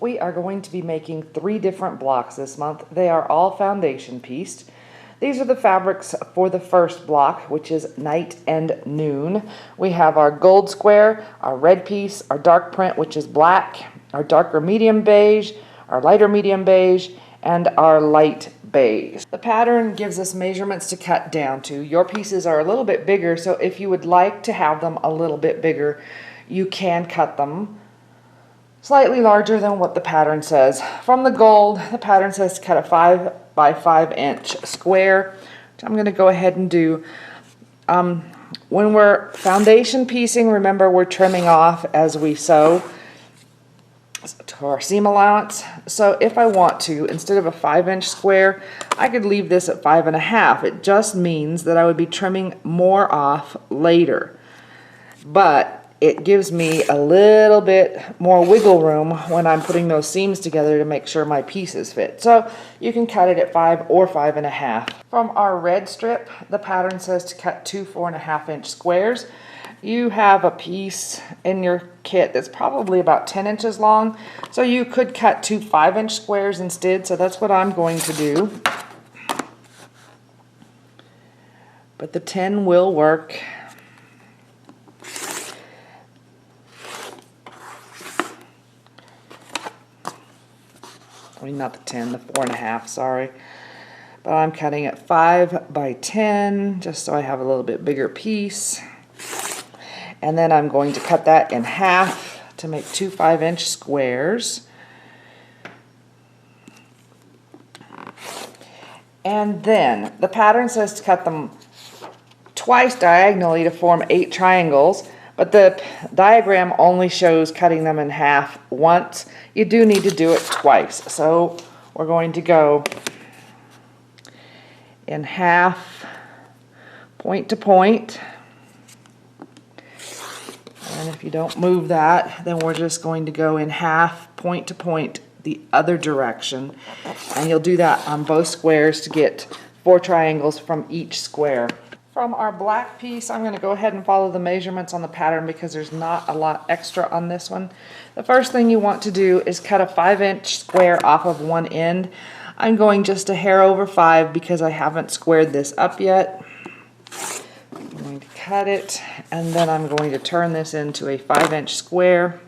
We are going to be making 3 different blocks this month. They are all foundation pieced. These are the fabrics for the first block, which is night and noon. We have our gold square, our red piece, our dark print, which is black, our darker medium beige, our lighter medium beige, and our light beige. The pattern gives us measurements to cut down to. Your pieces are a little bit bigger, so if you would like to have them a little bit bigger, you can cut them slightly larger than what the pattern says. From the gold, the pattern says to cut a 5 by 5 inch square, which I'm going to go ahead and do. When we're foundation piecing, remember we're trimming off as we sew to our seam allowance. So if I want to, instead of a 5-inch square, I could leave this at 5.5. It just means that I would be trimming more off later. But it gives me a little bit more wiggle room when I'm putting those seams together to make sure my pieces fit. So you can cut it at 5 or 5.5. From our red strip, the pattern says to cut 2 4.5-inch squares. You have a piece in your kit that's probably about 10 inches long, so you could cut 2 5-inch squares instead, so that's what I'm going to do. But the 10 will work. I mean, not the 10, the 4.5, sorry. But I'm cutting it 5 by 10, just so I have a little bit bigger piece. And then I'm going to cut that in half to make 2 5-inch squares. And then the pattern says to cut them twice diagonally to form 8 triangles. But the diagram only shows cutting them in half once. You do need to do it twice. So we're going to go in half, point to point. And if you don't move that, then we're just going to go in half, point to point, the other direction. And you'll do that on both squares to get 4 triangles from each square. From our black piece, I'm going to go ahead and follow the measurements on the pattern because there's not a lot extra on this one. The first thing you want to do is cut a 5-inch square off of one end. I'm going just a hair over 5 because I haven't squared this up yet. I'm going to cut it, and then I'm going to turn this into a 5-inch square.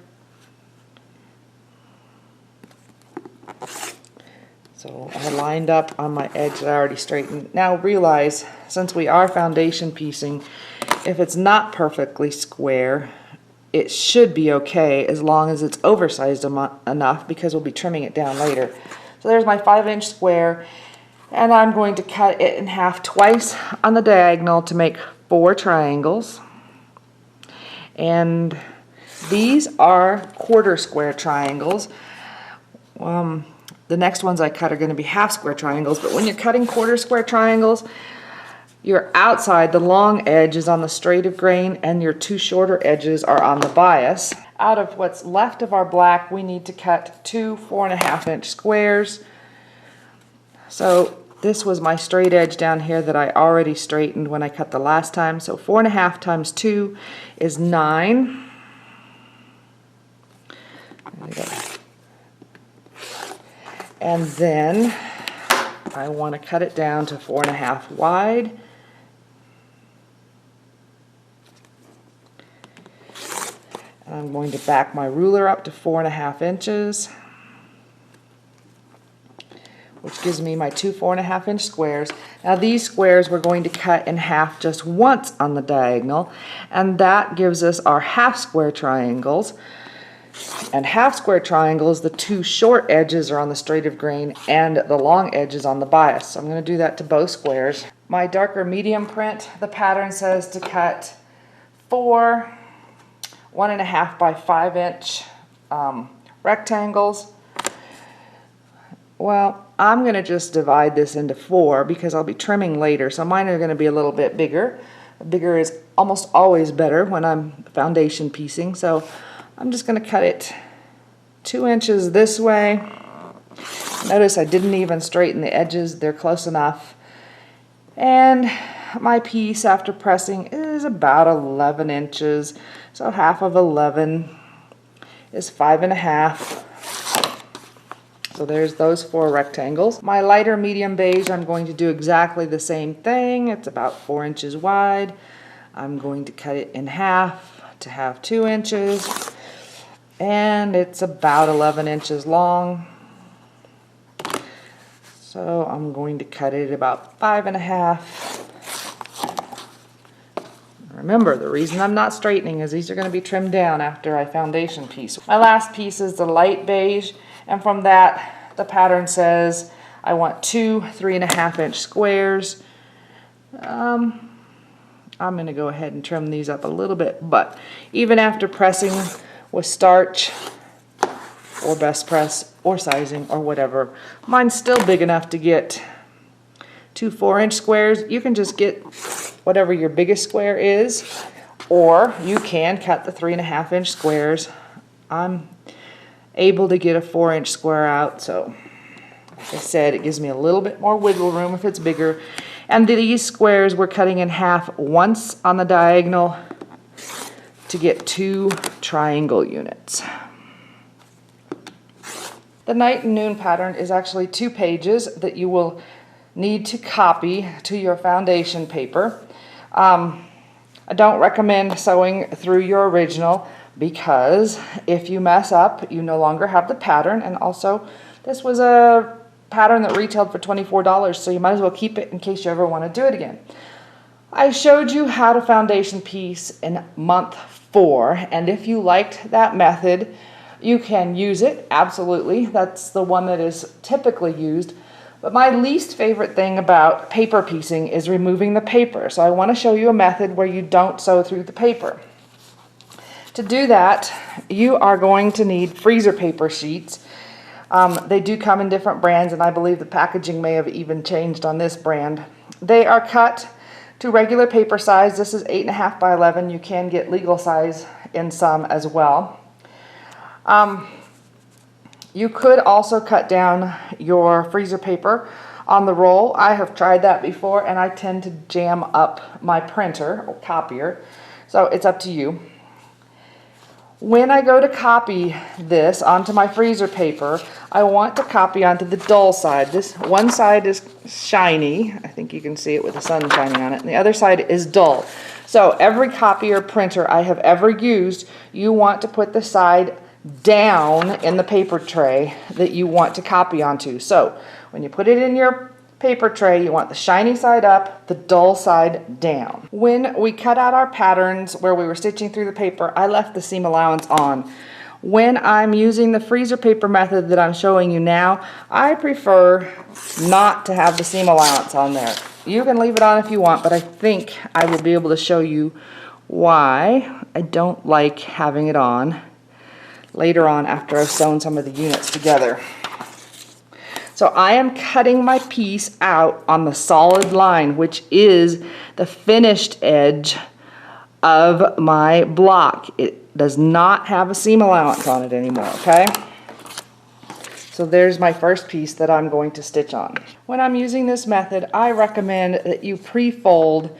So I lined up on my edge that I already straightened. Now realize, since we are foundation piecing, if it's not perfectly square, it should be okay as long as it's oversized enough, because we'll be trimming it down later. So there's my 5-inch square, and I'm going to cut it in half twice on the diagonal to make 4 triangles. And these are quarter square triangles. The next ones I cut are going to be half square triangles, but when you're cutting quarter square triangles, your outside, the long edge, is on the straight of grain, and your 2 shorter edges are on the bias. Out of what's left of our black, we need to cut 2 4.5-inch squares. So this was my straight edge down here that I already straightened when I cut the last time. So 4.5 times 2 is 9. There we go. And then I want to cut it down to 4.5 wide. And I'm going to back my ruler up to 4.5 inches, which gives me my 2 4.5-inch squares. Now these squares we're going to cut in half just once on the diagonal, and that gives us our half square triangles. And half square triangles, the 2 short edges are on the straight of grain and the long edge is on the bias. So I'm going to do that to both squares. My darker medium print, the pattern says to cut 4 1.5 by 5-inch rectangles. Well, I'm going to just divide this into 4 because I'll be trimming later, so mine are going to be a little bit bigger. Bigger is almost always better when I'm foundation piecing, so I'm just going to cut it 2 inches this way. Notice I didn't even straighten the edges, they're close enough. And my piece after pressing is about 11 inches, so half of 11 is 5.5. So there's those 4 rectangles. My lighter medium beige, I'm going to do exactly the same thing. It's about 4 inches wide. I'm going to cut it in half to have 2 inches. And it's about 11 inches long. So I'm going to cut it about 5.5. Remember, the reason I'm not straightening is these are going to be trimmed down after I foundation piece. My last piece is the light beige, and from that, the pattern says I want 2 3.5-inch squares. I'm going to go ahead and trim these up a little bit, but even after pressing with starch or best press or sizing or whatever, mine's still big enough to get 2 4-inch squares. You can just get whatever your biggest square is, or you can cut the 3.5-inch squares. I'm able to get a 4-inch square out, so like I said, it gives me a little bit more wiggle room if it's bigger. And these squares we're cutting in half once on the diagonal to get 2 triangle units. The night and noon pattern is actually 2 pages that you will need to copy to your foundation paper. I don't recommend sewing through your original because if you mess up, you no longer have the pattern, and also this was a pattern that retailed for $24, so you might as well keep it in case you ever want to do it again. I showed you how to foundation piece in month 4, and if you liked that method, you can use it, absolutely. That's the one that is typically used. But my least favorite thing about paper piecing is removing the paper. So I want to show you a method where you don't sew through the paper. To do that, you are going to need freezer paper sheets. They do come in different brands, and I believe the packaging may have even changed on this brand. They are cut to regular paper size. This is 8.5 by 11. You can get legal size in some as well. You could also cut down your freezer paper on the roll. I have tried that before, and I tend to jam up my printer or copier, so it's up to you. When I go to copy this onto my freezer paper, I want to copy onto the dull side. This one side is shiny. I think you can see it with the sun shining on it, and the other side is dull. So every copier printer I have ever used, you want to put the side down in the paper tray that you want to copy onto. So when you put it in your paper tray, you want the shiny side up, the dull side down. When we cut out our patterns where we were stitching through the paper, I left the seam allowance on. When I'm using the freezer paper method that I'm showing you now, I prefer not to have the seam allowance on there. You can leave it on if you want, but I think I will be able to show you why I don't like having it on later on after I've sewn some of the units together. So I am cutting my piece out on the solid line, which is the finished edge of my block. It does not have a seam allowance on it anymore, okay? So there's my first piece that I'm going to stitch on. When I'm using this method, I recommend that you pre-fold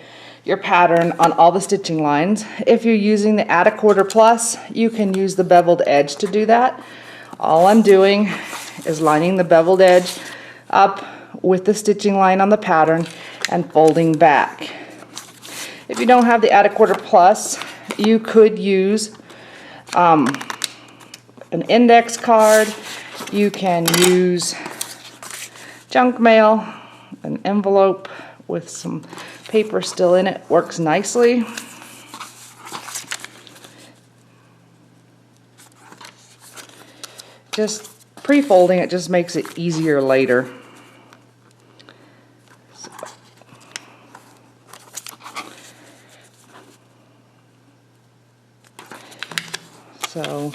your pattern on all the stitching lines. If you're using the add a quarter plus, you can use the beveled edge to do that. All I'm doing is lining the beveled edge up with the stitching line on the pattern and folding back. If you don't have the add a quarter plus, you could use an index card. You can use junk mail, an envelope with some paper still in it, works nicely. Just pre-folding it just makes it easier later. So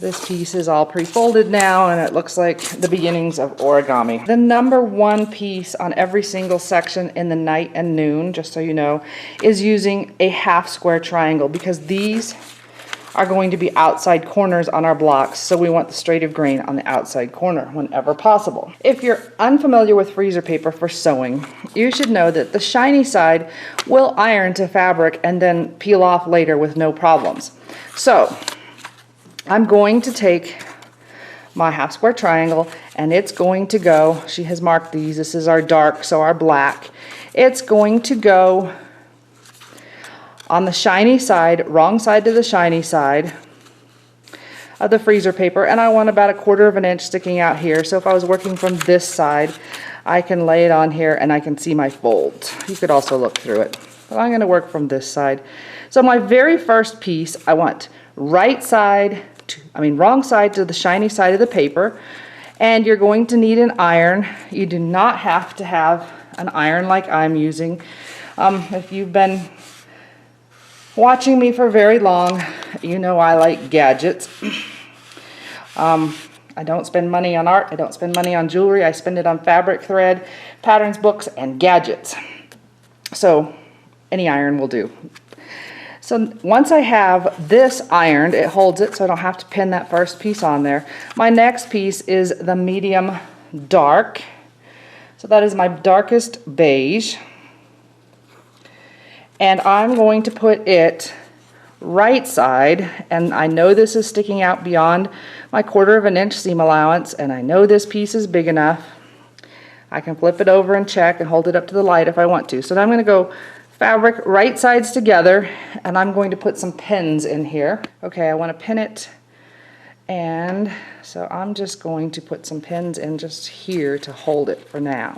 this piece is all pre-folded now, and it looks like the beginnings of origami. The number 1 piece on every single section in the night and noon, just so you know, is using a half square triangle, because these are going to be outside corners on our blocks, so we want the straight of grain on the outside corner whenever possible. If you're unfamiliar with freezer paper for sewing, you should know that the shiny side will iron to fabric and then peel off later with no problems. So I'm going to take my half square triangle, and it's going to go, she has marked these, this is our dark, so our black. It's going to go on the shiny side, wrong side to the shiny side of the freezer paper, and I want about 1/4 of an inch sticking out here. So if I was working from this side, I can lay it on here and I can see my folds. You could also look through it, but I'm going to work from this side. So my very first piece, I want wrong side to the shiny side of the paper, and you're going to need an iron. You do not have to have an iron like I'm using. If you've been watching me for very long, you know I like gadgets. I don't spend money on art, I don't spend money on jewelry, I spend it on fabric, thread, patterns, books, and gadgets. So any iron will do. So once I have this ironed, it holds it so I don't have to pin that first piece on there. My next piece is the medium dark. So that is my darkest beige. And I'm going to put it right side, and I know this is sticking out beyond my 1/4 of an inch seam allowance, and I know this piece is big enough. I can flip it over and check and hold it up to the light if I want to. So now I'm going to go fabric right sides together, and I'm going to put some pins in here. Okay, I want to pin it, and so I'm just going to put some pins in just here to hold it for now.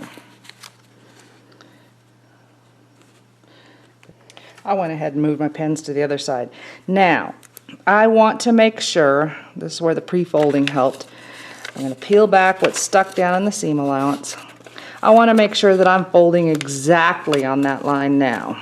I went ahead and moved my pins to the other side. Now, I want to make sure, this is where the pre-folding helped, I'm going to peel back what's stuck down in the seam allowance. I want to make sure that I'm folding exactly on that line now.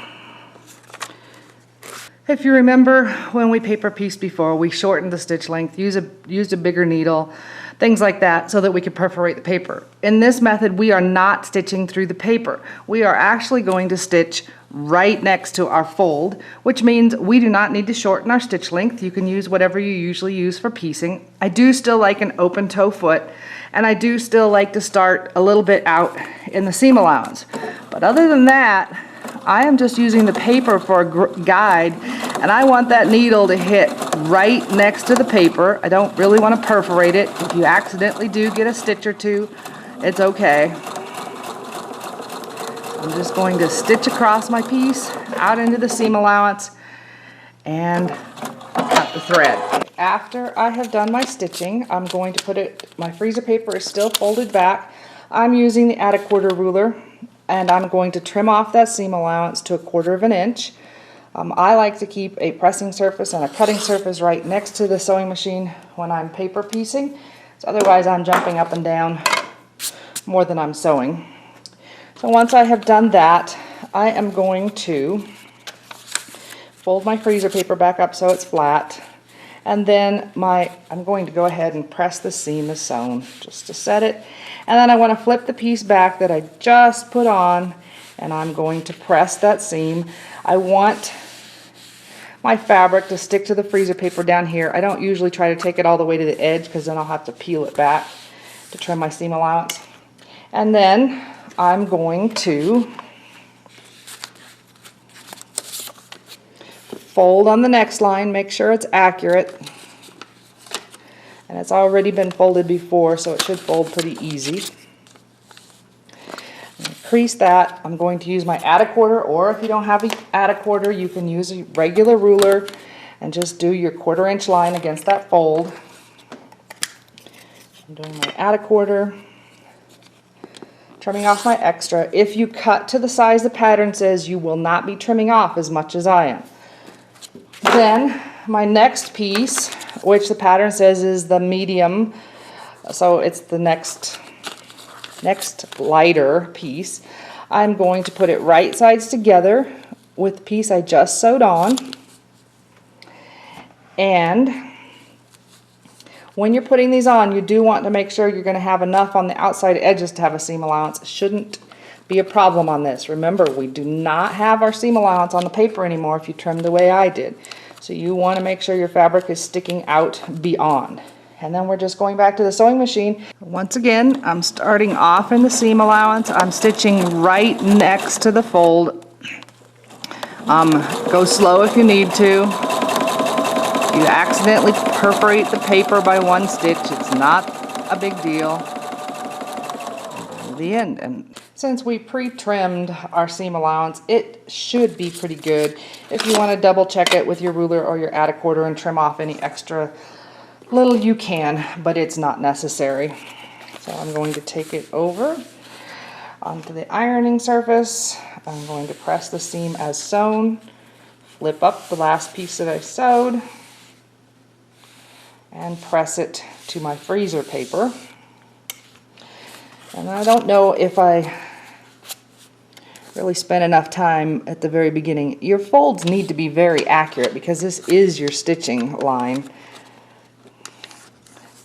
If you remember when we paper pieced before, we shortened the stitch length, used a bigger needle, things like that, so that we could perforate the paper. In this method, we are not stitching through the paper. We are actually going to stitch right next to our fold, which means we do not need to shorten our stitch length. You can use whatever you usually use for piecing. I do still like an open toe foot, and I do still like to start a little bit out in the seam allowance. But other than that, I am just using the paper for a guide, and I want that needle to hit right next to the paper. I don't really want to perforate it. If you accidentally do get a stitch or two, it's okay. I'm just going to stitch across my piece out into the seam allowance and cut the thread. After I have done my stitching, I'm going to put it, my freezer paper is still folded back. I'm using the add 1/4 ruler, and I'm going to trim off that seam allowance to 1/4 of an inch. I like to keep a pressing surface and a cutting surface right next to the sewing machine when I'm paper piecing. So otherwise I'm jumping up and down more than I'm sewing. So once I have done that, I am going to fold my freezer paper back up so it's flat, and then I'm going to go ahead and press the seam as sewn just to set it, and then I want to flip the piece back that I just put on, and I'm going to press that seam. I want my fabric to stick to the freezer paper down here. I don't usually try to take it all the way to the edge because then I'll have to peel it back to trim my seam allowance. And then I'm going to fold on the next line, make sure it's accurate. And it's already been folded before, so it should fold pretty easy. Crease that. I'm going to use my add 1/4, or if you don't have an add 1/4, you can use a regular ruler and just do your 1/4 inch line against that fold. I'm doing my add 1/4. Trimming off my extra. If you cut to the size the pattern says, you will not be trimming off as much as I am. Then my next piece, which the pattern says is the medium, so it's the next lighter piece, I'm going to put it right sides together with the piece I just sewed on. And when you're putting these on, you do want to make sure you're going to have enough on the outside edges to have a seam allowance. It shouldn't be a problem on this. Remember, we do not have our seam allowance on the paper anymore if you trim the way I did. So you want to make sure your fabric is sticking out beyond. And then we're just going back to the sewing machine. Once again, I'm starting off in the seam allowance. I'm stitching right next to the fold. Go slow if you need to. If you accidentally perforate the paper by one stitch, it's not a big deal. The end. And since we pre-trimmed our seam allowance, it should be pretty good. If you want to double check it with your ruler or your add a quarter and trim off any extra little, you can, but it's not necessary. So I'm going to take it over onto the ironing surface. I'm going to press the seam as sewn, flip up the last piece that I sewed, and press it to my freezer paper. And I don't know if I really spent enough time at the very beginning. Your folds need to be very accurate because this is your stitching line.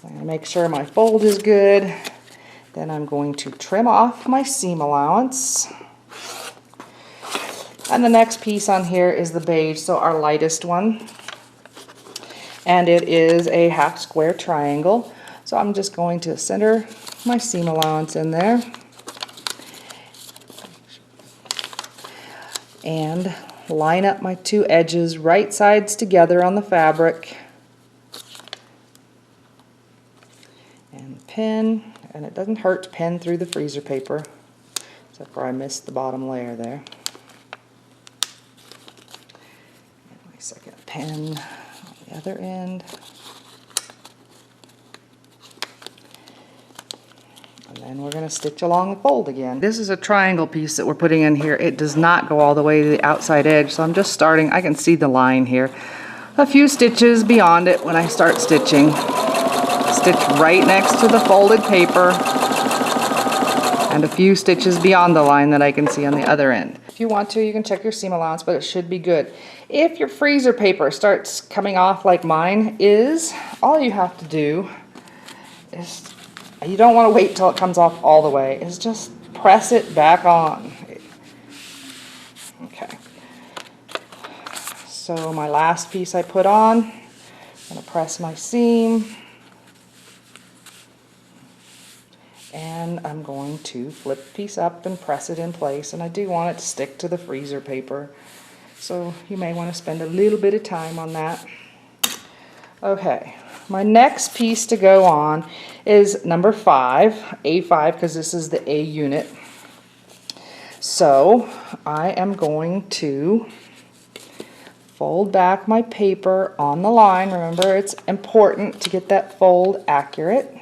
I'm going to make sure my fold is good. Then I'm going to trim off my seam allowance. And the next piece on here is the beige, so our lightest one. And it is a half square triangle. So I'm just going to center my seam allowance in there. And line up my two edges right sides together on the fabric. And pin, and it doesn't hurt to pin through the freezer paper, except for I missed the bottom layer there. And my second pin on the other end. And then we're going to stitch along the fold again. This is a triangle piece that we're putting in here. It does not go all the way to the outside edge, so I'm just starting. I can see the line here. A few stitches beyond it when I start stitching. Stitch right next to the folded paper, and a few stitches beyond the line that I can see on the other end. If you want to, you can check your seam allowance, but it should be good. If your freezer paper starts coming off like mine is, all you have to do is, you don't want to wait till it comes off all the way, is just press it back on. Okay. So my last piece I put on, I'm going to press my seam. And I'm going to flip the piece up and press it in place, and I do want it to stick to the freezer paper, so you may want to spend a little bit of time on that. Okay, my next piece to go on is number 5, A5, because this is the A unit. So I am going to fold back my paper on the line. Remember, it's important to get that fold accurate.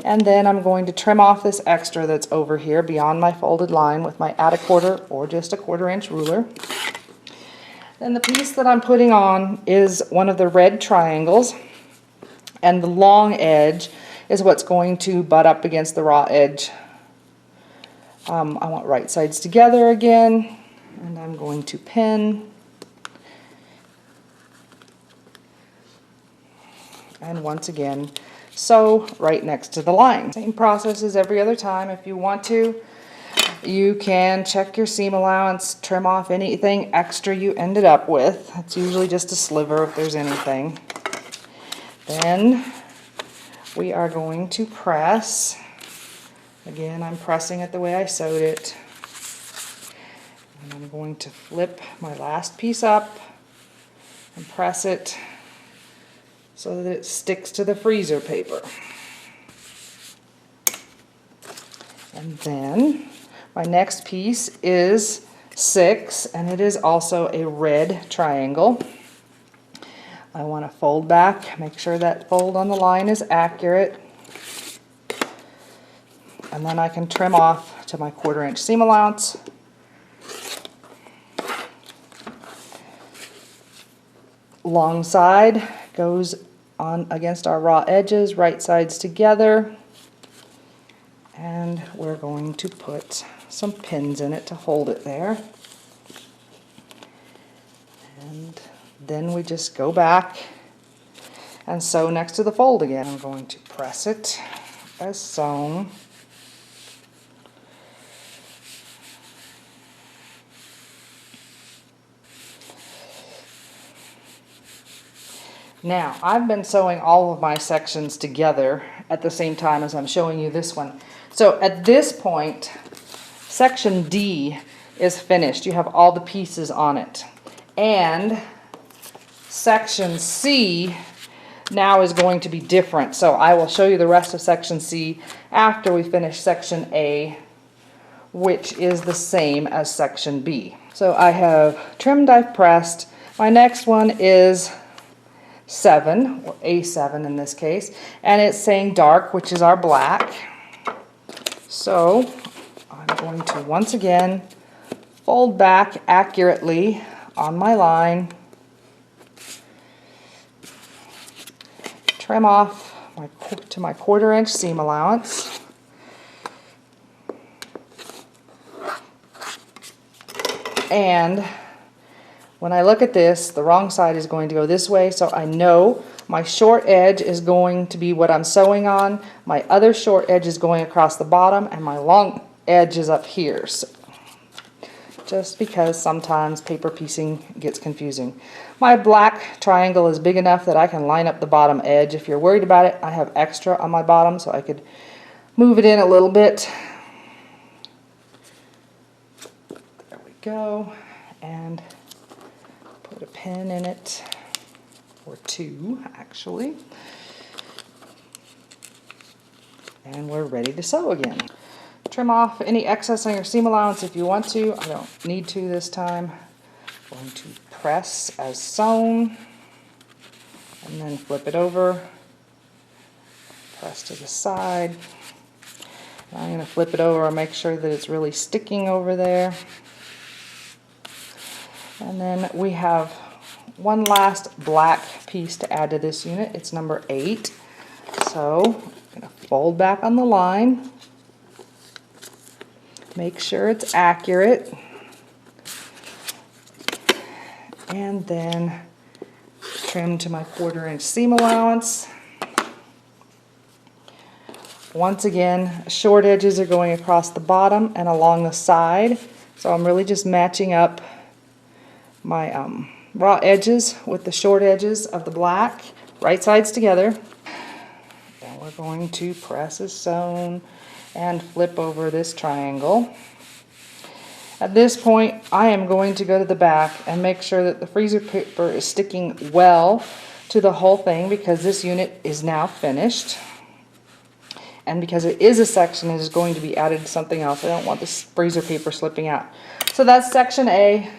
And then I'm going to trim off this extra that's over here beyond my folded line with my add a quarter or just a 1/4 inch ruler. Then the piece that I'm putting on is one of the red triangles, and the long edge is what's going to butt up against the raw edge. I want right sides together again, and I'm going to pin. And once again, sew right next to the line. Same process as every other time. If you want to, you can check your seam allowance, trim off anything extra you ended up with. It's usually just a sliver if there's anything. Then we are going to press. Again, I'm pressing it the way I sewed it. And I'm going to flip my last piece up and press it so that it sticks to the freezer paper. And then my next piece is 6, and it is also a red triangle. I want to fold back, make sure that fold on the line is accurate, and then I can trim off to my 1/4 inch seam allowance. Long side goes on against our raw edges, right sides together, and we're going to put some pins in it to hold it there. And then we just go back and sew next to the fold again. I'm going to press it as sewn. Now, I've been sewing all of my sections together at the same time as I'm showing you this one. So at this point, section D is finished. You have all the pieces on it. And section C now is going to be different. So I will show you the rest of section C after we finish section A, which is the same as section B. So I have trimmed, I've pressed. My next one is 7, or A7 in this case, and it's saying dark, which is our black. So I'm going to once again fold back accurately on my line, trim off to my 1/4 inch seam allowance, and when I look at this, the wrong side is going to go this way, so I know my short edge is going to be what I'm sewing on, my other short edge is going across the bottom, and my long edge is up here. So, just because sometimes paper piecing gets confusing. My black triangle is big enough that I can line up the bottom edge. If you're worried about it, I have extra on my bottom, so I could move it in a little bit. There we go, and put a pin in it, or 2 actually, and we're ready to sew again. Trim off any excess on your seam allowance if you want to. I don't need to this time. I'm going to press as sewn, and then flip it over, press to the side. I'm going to flip it over and make sure that it's really sticking over there. And then we have one last black piece to add to this unit. It's number 8. So I'm going to fold back on the line, make sure it's accurate, and then trim to my 1/4 inch seam allowance. Once again, short edges are going across the bottom and along the side, so I'm really just matching up my raw edges with the short edges of the black, right sides together. Then we're going to press as sewn and flip over this triangle. At this point, I am going to go to the back and make sure that the freezer paper is sticking well to the whole thing, because this unit is now finished. And because it is a section, it is going to be added to something else. I don't want this freezer paper slipping out. So that's section A.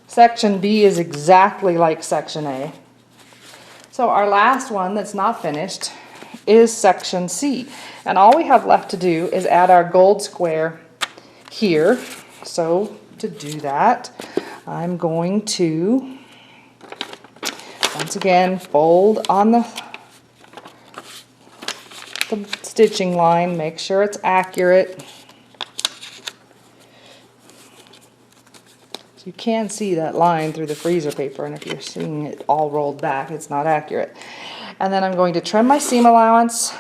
Section B is exactly like section A. So our last one that's not finished is section C. And all we have left to do is add our gold square here. So to do that, I'm going to once again fold on the stitching line, make sure it's accurate. You can see that line through the freezer paper, and if you're seeing it all rolled back, it's not accurate. And then I'm going to trim my seam allowance.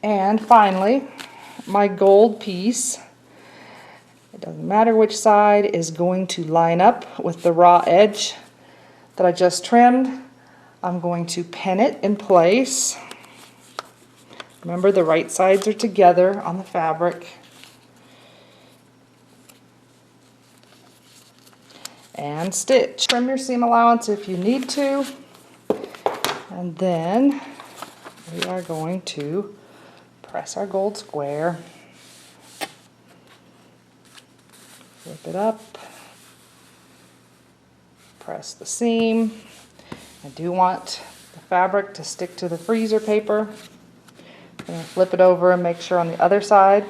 And finally, my gold piece, it doesn't matter which side, is going to line up with the raw edge that I just trimmed. I'm going to pin it in place. Remember, the right sides are together on the fabric. And stitch. Trim your seam allowance if you need to. And then we are going to press our gold square. Flip it up. Press the seam. I do want the fabric to stick to the freezer paper. I'm going to flip it over and make sure on the other side.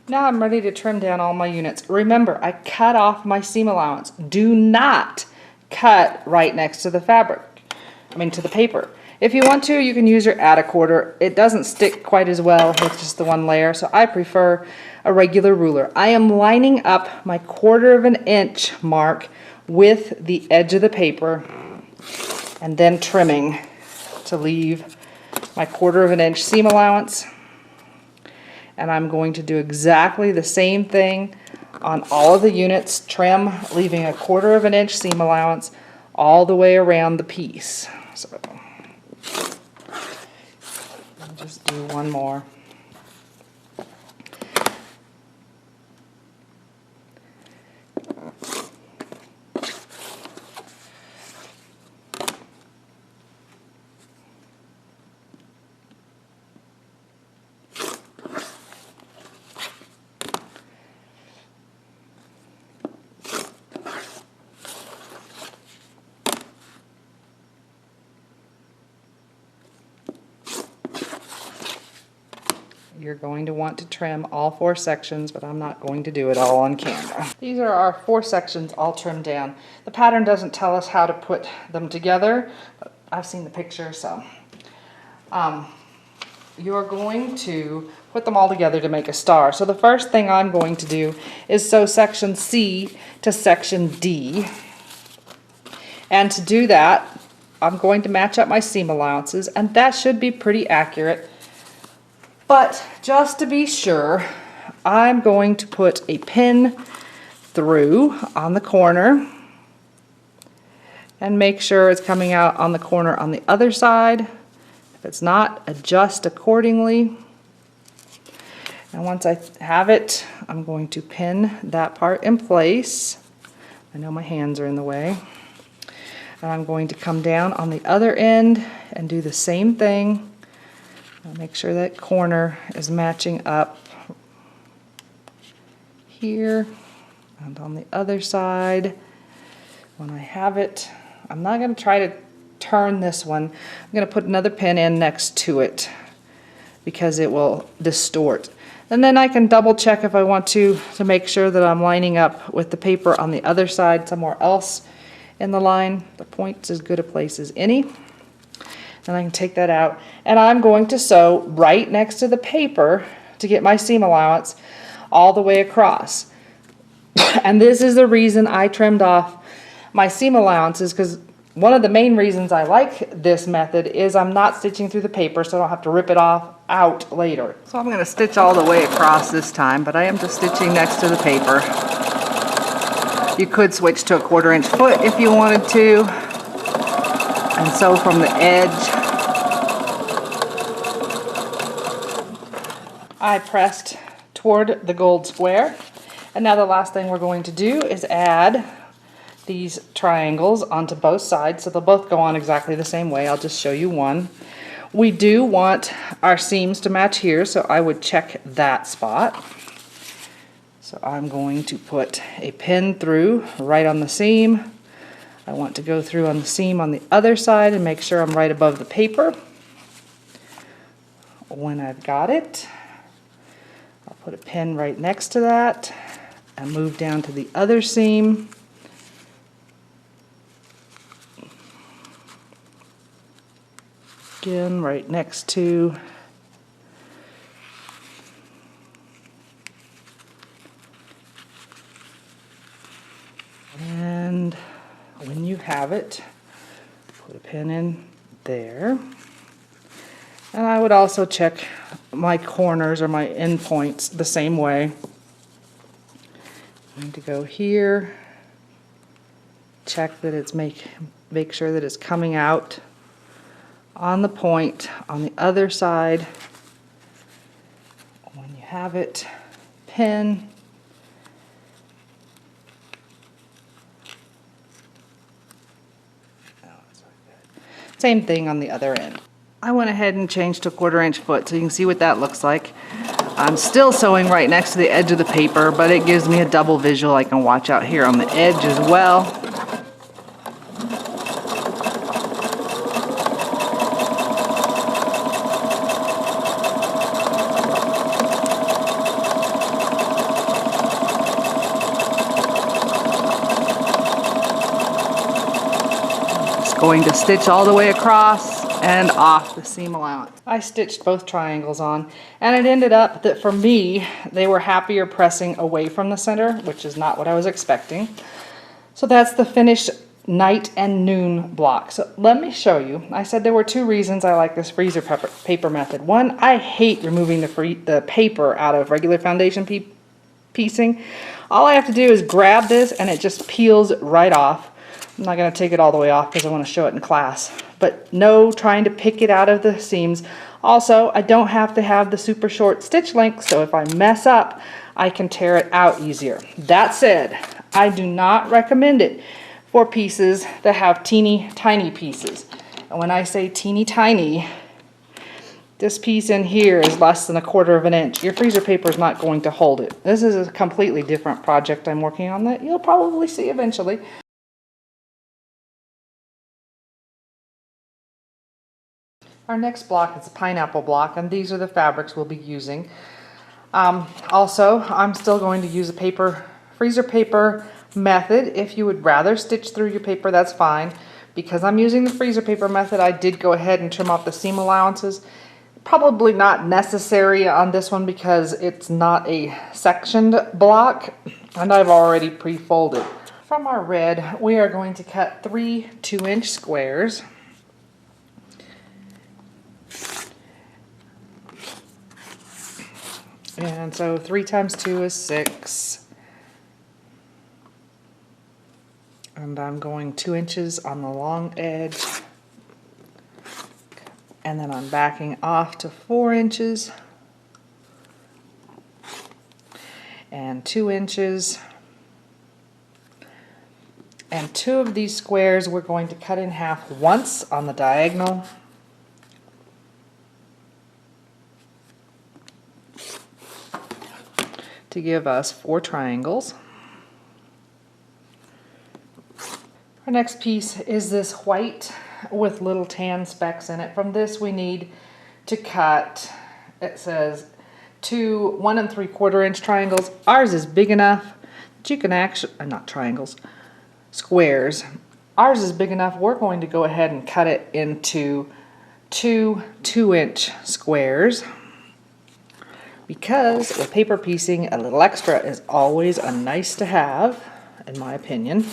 Now I'm ready to trim down all my units. Remember, I cut off my seam allowance. Do not cut right next to the fabric. To the paper. If you want to, you can use your add a quarter. It doesn't stick quite as well with just the one layer, so I prefer a regular ruler. I am lining up my 1/4 inch mark with the edge of the paper and then trimming to leave my 1/4 inch seam allowance. And I'm going to do exactly the same thing on all of the units, trim, leaving a 1/4 of an inch seam allowance all the way around the piece. So I'll just do one more. You're going to want to trim all 4 sections, but I'm not going to do it all on camera. These are our 4 sections all trimmed down. The pattern doesn't tell us how to put them together, but I've seen the picture, so. You're going to put them all together to make a star. So the first thing I'm going to do is sew section C to section D. And to do that, I'm going to match up my seam allowances, and that should be pretty accurate. But just to be sure, I'm going to put a pin through on the corner and make sure it's coming out on the corner on the other side. If it's not, adjust accordingly. And once I have it, I'm going to pin that part in place. I know my hands are in the way. And I'm going to come down on the other end and do the same thing. I'll make sure that corner is matching up here and on the other side. When I have it, I'm not going to try to turn this one. I'm going to put another pin in next to it because it will distort. And then I can double check if I want to make sure that I'm lining up with the paper on the other side somewhere else in the line. The point's as good a place as any. And I can take that out, and I'm going to sew right next to the paper to get my seam allowance all the way across. And this is the reason I trimmed off my seam allowances, because one of the main reasons I like this method is I'm not stitching through the paper, so I don't have to rip it out later. So I'm going to stitch all the way across this time, but I am just stitching next to the paper. You could switch to a 1/4 inch foot if you wanted to, and sew from the edge. I pressed toward the gold square, and now the last thing we're going to do is add these triangles onto both sides, so they'll both go on exactly the same way. I'll just show you one. We do want our seams to match here, so I would check that spot. So I'm going to put a pin through right on the seam. I want to go through on the seam on the other side and make sure I'm right above the paper. When I've got it, I'll put a pin right next to that and move down to the other seam. Again, right next to and when you have it, put a pin in there. And I would also check my corners or my end points the same way. I'm going to go here, check that it's make sure that it's coming out on the point on the other side. When you have it, pin. Same thing on the other end. I went ahead and changed to a 1/4 inch foot so you can see what that looks like. I'm still sewing right next to the edge of the paper, but it gives me a double visual. I can watch out here on the edge as well. Going to stitch all the way across and off the seam allowance. I stitched both triangles on, and it ended up that for me they were happier pressing away from the center, which is not what I was expecting. So that's the finished night and noon block. So let me show you. I said there were 2 reasons I like this freezer paper method. One, I hate removing the paper out of regular foundation piecing. All I have to do is grab this and it just peels right off. I'm not going to take it all the way off because I want to show it in class. But no trying to pick it out of the seams. Also, I don't have to have the super short stitch length, so if I mess up, I can tear it out easier. That said, I do not recommend it for pieces that have teeny tiny pieces. And when I say teeny tiny, this piece in here is less than 1/4 of an inch. Your freezer paper is not going to hold it. This is a completely different project I'm working on that you'll probably see eventually. Our next block is a pineapple block, and these are the fabrics we'll be using. Also, I'm still going to use a freezer paper method. If you would rather stitch through your paper, that's fine. Because I'm using the freezer paper method, I did go ahead and trim off the seam allowances. Probably not necessary on this one because it's not a sectioned block, and I've already pre-folded. From our red, we are going to cut 3 2-inch squares. And so 3 times 2 is 6. And I'm going 2 inches on the long edge. And then I'm backing off to 4 inches. And 2 inches. And 2 of these squares we're going to cut in half once on the diagonal. To give us 4 triangles. Our next piece is this white with little tan specks in it. From this we need to cut, it says 2 1 3/4 inch triangles. Ours is big enough that you can actually, not triangles, squares. Ours is big enough, we're going to go ahead and cut it into 2 2-inch squares. Because with paper piecing, a little extra is always a nice to have, in my opinion.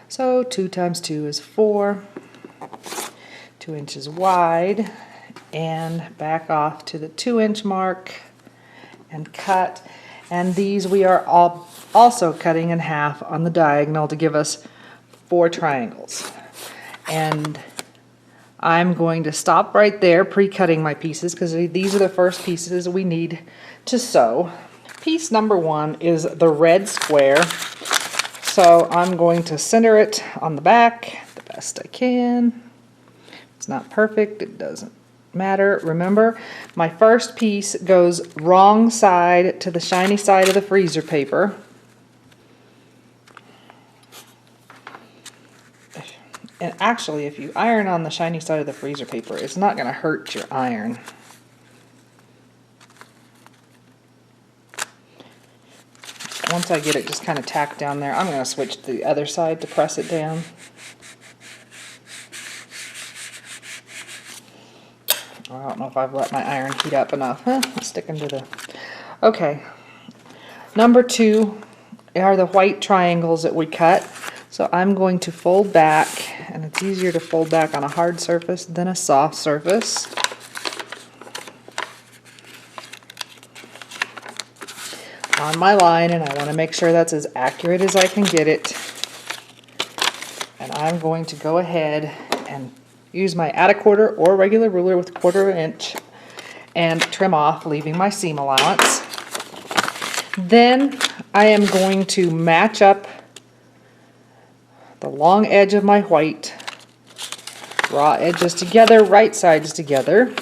So 2 times 2 is 4, 2 inches wide, and back off to the 2-inch mark and cut. And these we are also cutting in half on the diagonal to give us 4 triangles. And I'm going to stop right there pre-cutting my pieces because these are the first pieces we need to sew. Piece number 1 is the red square. So I'm going to center it on the back the best I can. It's not perfect, it doesn't matter. Remember, my first piece goes wrong side to the shiny side of the freezer paper. And actually, if you iron on the shiny side of the freezer paper, it's not going to hurt your iron. Once I get it just kind of tacked down there, I'm going to switch to the other side to press it down. I don't know if I've let my iron heat up enough. I'm sticking to the... Okay. Number 2 are the white triangles that we cut. So I'm going to fold back, and it's easier to fold back on a hard surface than a soft surface. On my line, and I want to make sure that's as accurate as I can get it. And I'm going to go ahead and use my add a quarter or regular ruler with 1/4 inch and trim off, leaving my seam allowance. Then I am going to match up the long edge of my white, raw edges together, right sides together.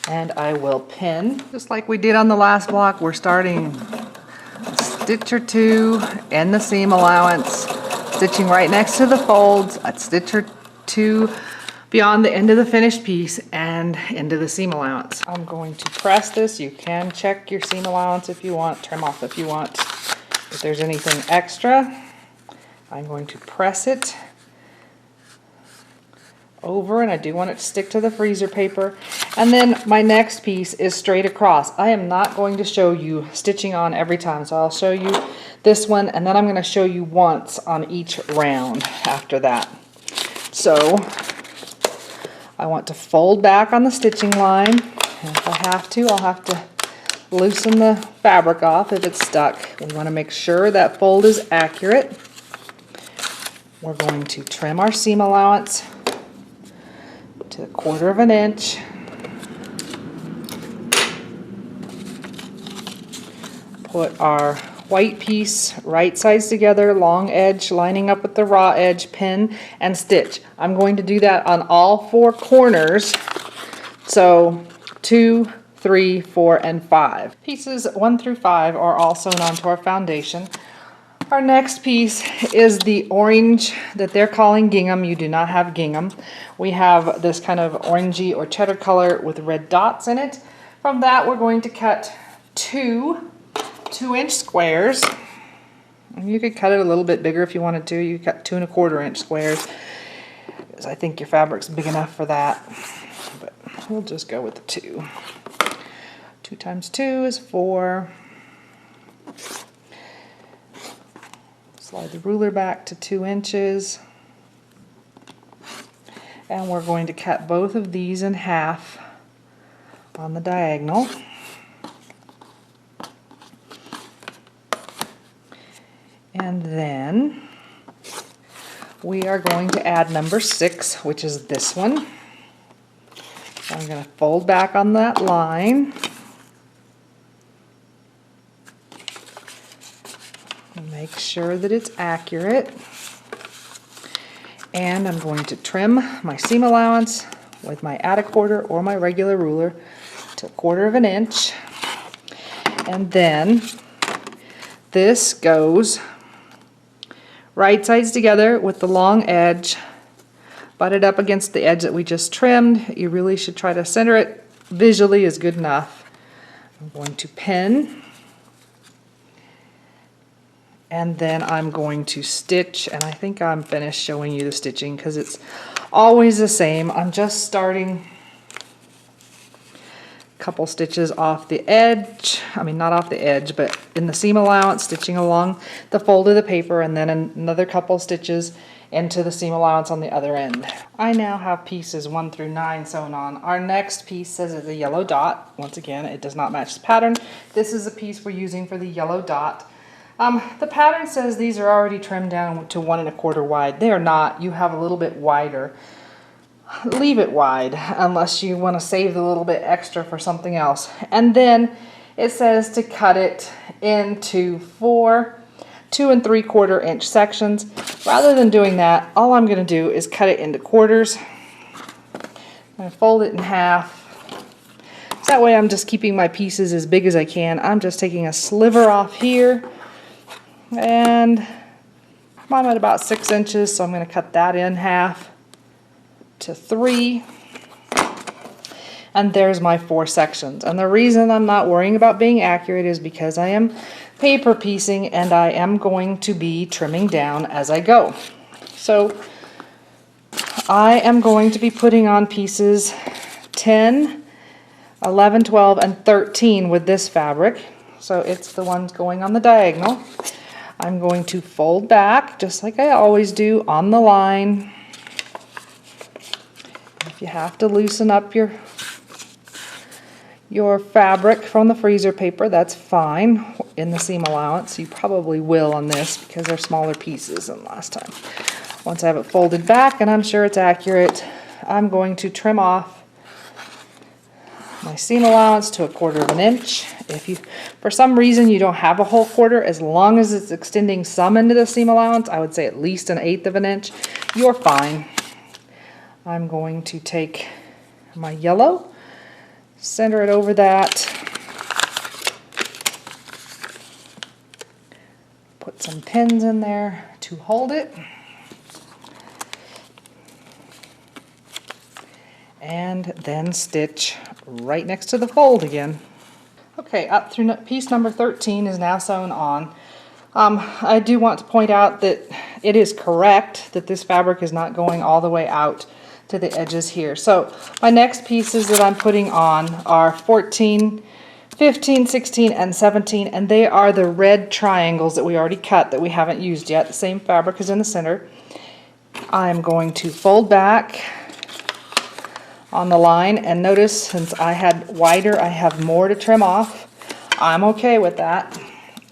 And I will pin, just like we did on the last block. We're starting a stitch or 2 in the seam allowance, stitching right next to the folds, a stitch or 2 beyond the end of the finished piece and into the seam allowance. I'm going to press this. You can check your seam allowance if you want, trim off if you want. If there's anything extra, I'm going to press it over, and I do want it to stick to the freezer paper. And then my next piece is straight across. I am not going to show you stitching on every time, so I'll show you this one, and then I'm going to show you once on each round after that. So I want to fold back on the stitching line And if I have to, I'll have to loosen the fabric off if it's stuck. We want to make sure that fold is accurate. We're going to trim our seam allowance to 1/4 of an inch. Put our white piece right sides together, long edge lining up with the raw edge, pin and stitch. I'm going to do that on all 4 corners. So 2, 3, 4, and 5. Pieces 1 through 5 are all sewn onto our foundation. Our next piece is the orange that they're calling gingham. You do not have gingham. We have this kind of orangey or cheddar color with red dots in it. From that, we're going to cut 2 2-inch squares. And you could cut it a little bit bigger if you wanted to. You cut 2 1/4-inch squares, because I think your fabric's big enough for that. But we'll just go with the 2. 2 times 2 is 4. Slide the ruler back to 2 inches. And we're going to cut both of these in half on the diagonal. And then we are going to add number 6, which is this one. So I'm going to fold back on that line. Make sure that it's accurate. And I'm going to trim my seam allowance with my add 1/4 or my regular ruler to 1/4 of an inch. And then this goes right sides together with the long edge butted up against the edge that we just trimmed. You really should try to center it. Visually is good enough. I'm going to pin, and then I'm going to stitch, and I think I'm finished showing you the stitching because it's always the same. I'm just starting a couple stitches off the edge, I mean not off the edge, but in the seam allowance, stitching along the fold of the paper, and then another couple stitches into the seam allowance on the other end. I now have pieces 1 through 9 sewn on. Our next piece says it's a yellow dot. Once again, it does not match the pattern. This is the piece we're using for the yellow dot. The pattern says these are already trimmed down to 1 1/4 wide. They are not. You have a little bit wider. Leave it wide unless you want to save the little bit extra for something else. And then it says to cut it into 4 2 3/4-inch sections. Rather than doing that, all I'm going to do is cut it into quarters. I'm going to fold it in half. So that way I'm just keeping my pieces as big as I can. I'm just taking a sliver off here, and I'm at about 6 inches, so I'm going to cut that in half to 3. And there's my 4 sections. And the reason I'm not worrying about being accurate is because I am paper piecing, and I am going to be trimming down as I go. So I am going to be putting on pieces 10, 11, 12, and 13 with this fabric. So it's the ones going on the diagonal. I'm going to fold back just like I always do on the line. If you have to loosen up your fabric from the freezer paper, that's fine. In the seam allowance, you probably will on this because they're smaller pieces than last time. Once I have it folded back and I'm sure it's accurate, I'm going to trim off my seam allowance to 1/4 of an inch. If you, for some reason, you don't have a whole quarter, as long as it's extending some into the seam allowance, I would say at least 1/8 of an inch, you're fine. I'm going to take my yellow, center it over that, put some pins in there to hold it, and then stitch right next to the fold again. Okay, up through piece number 13 is now sewn on. I do want to point out that it is correct that this fabric is not going all the way out to the edges here. So my next pieces that I'm putting on are 14, 15, 16, and 17, and they are the red triangles that we already cut that we haven't used yet. The same fabric is in the center. I'm going to fold back on the line. And notice, since I had wider, I have more to trim off. I'm okay with that.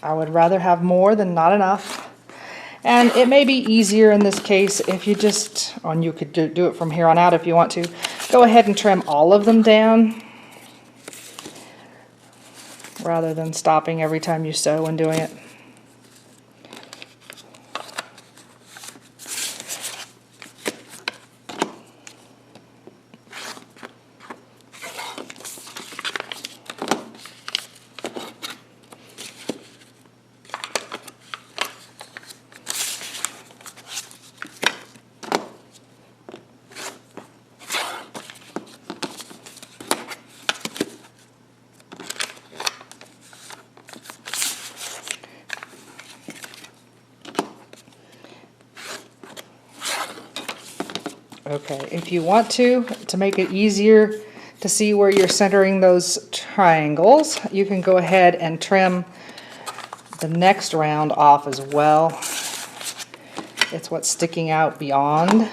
I would rather have more than not enough. And it may be easier in this case if you just, and you could do it from here on out if you want to, go ahead and trim all of them down rather than stopping every time you sew and doing it. Okay, if you want to make it easier to see where you're centering those triangles, you can go ahead and trim the next round off as well. It's what's sticking out beyond.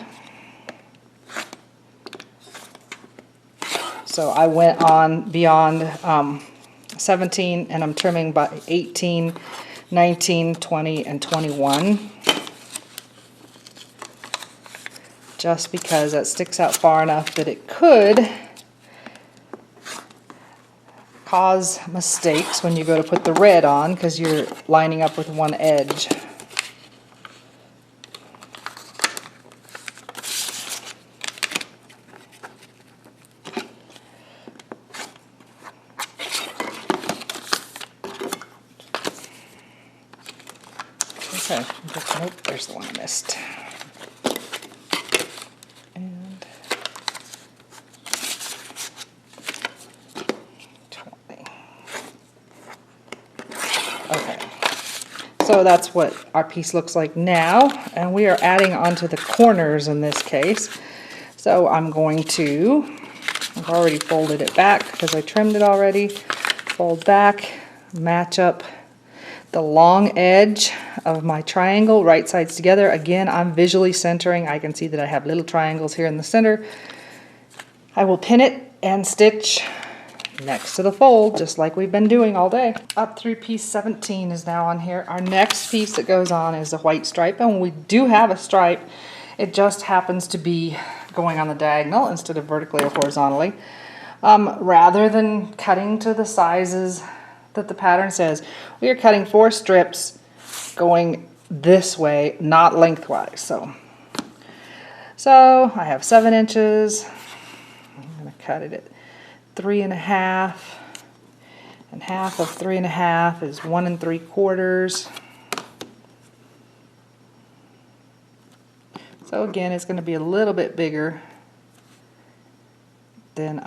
So I went on beyond 17, and I'm trimming by 18, 19, 20, and 21. Just because that sticks out far enough that it could cause mistakes when you go to put the red on because you're lining up with one edge. Okay, nope, there's the one I missed. And 20. Okay, so that's what our piece looks like now, and we are adding onto the corners in this case. So I'm going to, I've already folded it back because I trimmed it already. Fold back, match up the long edge of my triangle, right sides together. Again, I'm visually centering. I can see that I have little triangles here in the center. I will pin it and stitch next to the fold, just like we've been doing all day. Up through piece 17 is now on here. Our next piece that goes on is a white stripe, and we do have a stripe. It just happens to be going on the diagonal instead of vertically or horizontally. Rather than cutting to the sizes that the pattern says, we are cutting 4 strips going this way, not lengthwise. So I have 7 inches. I'm going to cut it at 3.5, and half of 3.5 is 1 3/4. So again, it's going to be a little bit bigger than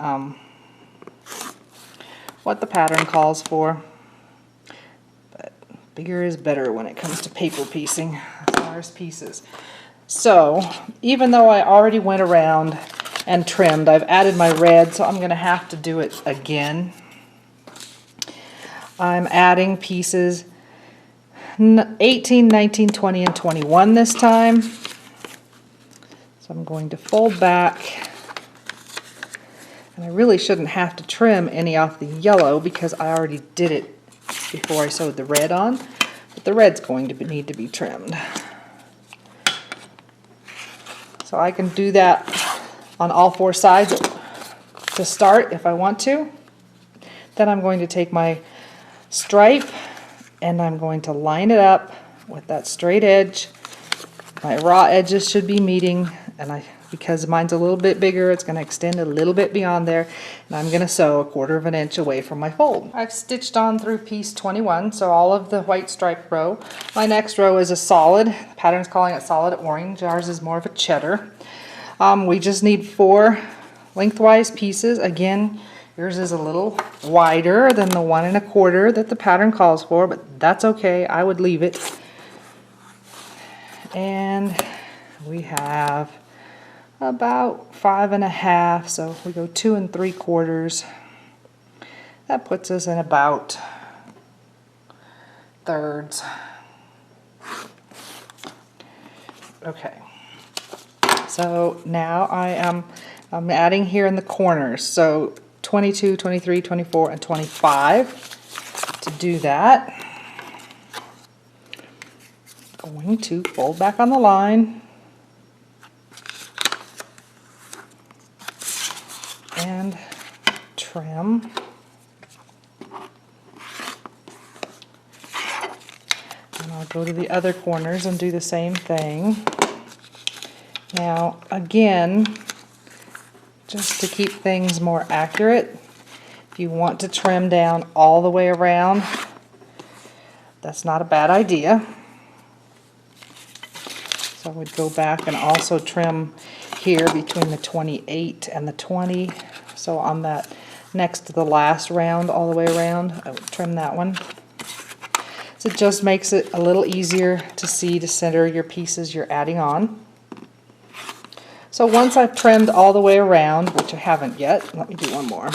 what the pattern calls for, but bigger is better when it comes to paper piecing as far as pieces. So even though I already went around and trimmed, I've added my red, so I'm going to have to do it again. I'm adding pieces 18, 19, 20, and 21 this time. So I'm going to fold back. And I really shouldn't have to trim any off the yellow because I already did it before I sewed the red on. But the red's going to need to be trimmed. So I can do that on all 4 sides to start if I want to. Then I'm going to take my stripe and I'm going to line it up with that straight edge. My raw edges should be meeting, and because mine's a little bit bigger, it's going to extend a little bit beyond there, and I'm going to sew 1/4 inch away from my fold. I've stitched on through piece 21, so all of the white stripe row. My next row is a solid. The pattern's calling it solid orange. Ours is more of a cheddar. We just need 4 lengthwise pieces. Again, yours is a little wider than the 1 1/4 that the pattern calls for, but that's okay. I would leave it. And we have about 5.5, so if we go 2 3/4, that puts us in about 1/3. Okay, so now I am I'm adding here in the corners, so 22, 23, 24, and 25. To do that, I'm going to fold back on the line and trim. And I'll go to the other corners and do the same thing. Now, again, just to keep things more accurate, if you want to trim down all the way around, that's not a bad idea. So I would go back and also trim here between the 28 and the 20. So on that next to the last round all the way around, I would trim that one. So it just makes it a little easier to see to center your pieces you're adding on. So once I've trimmed all the way around, which I haven't yet, let me do one more.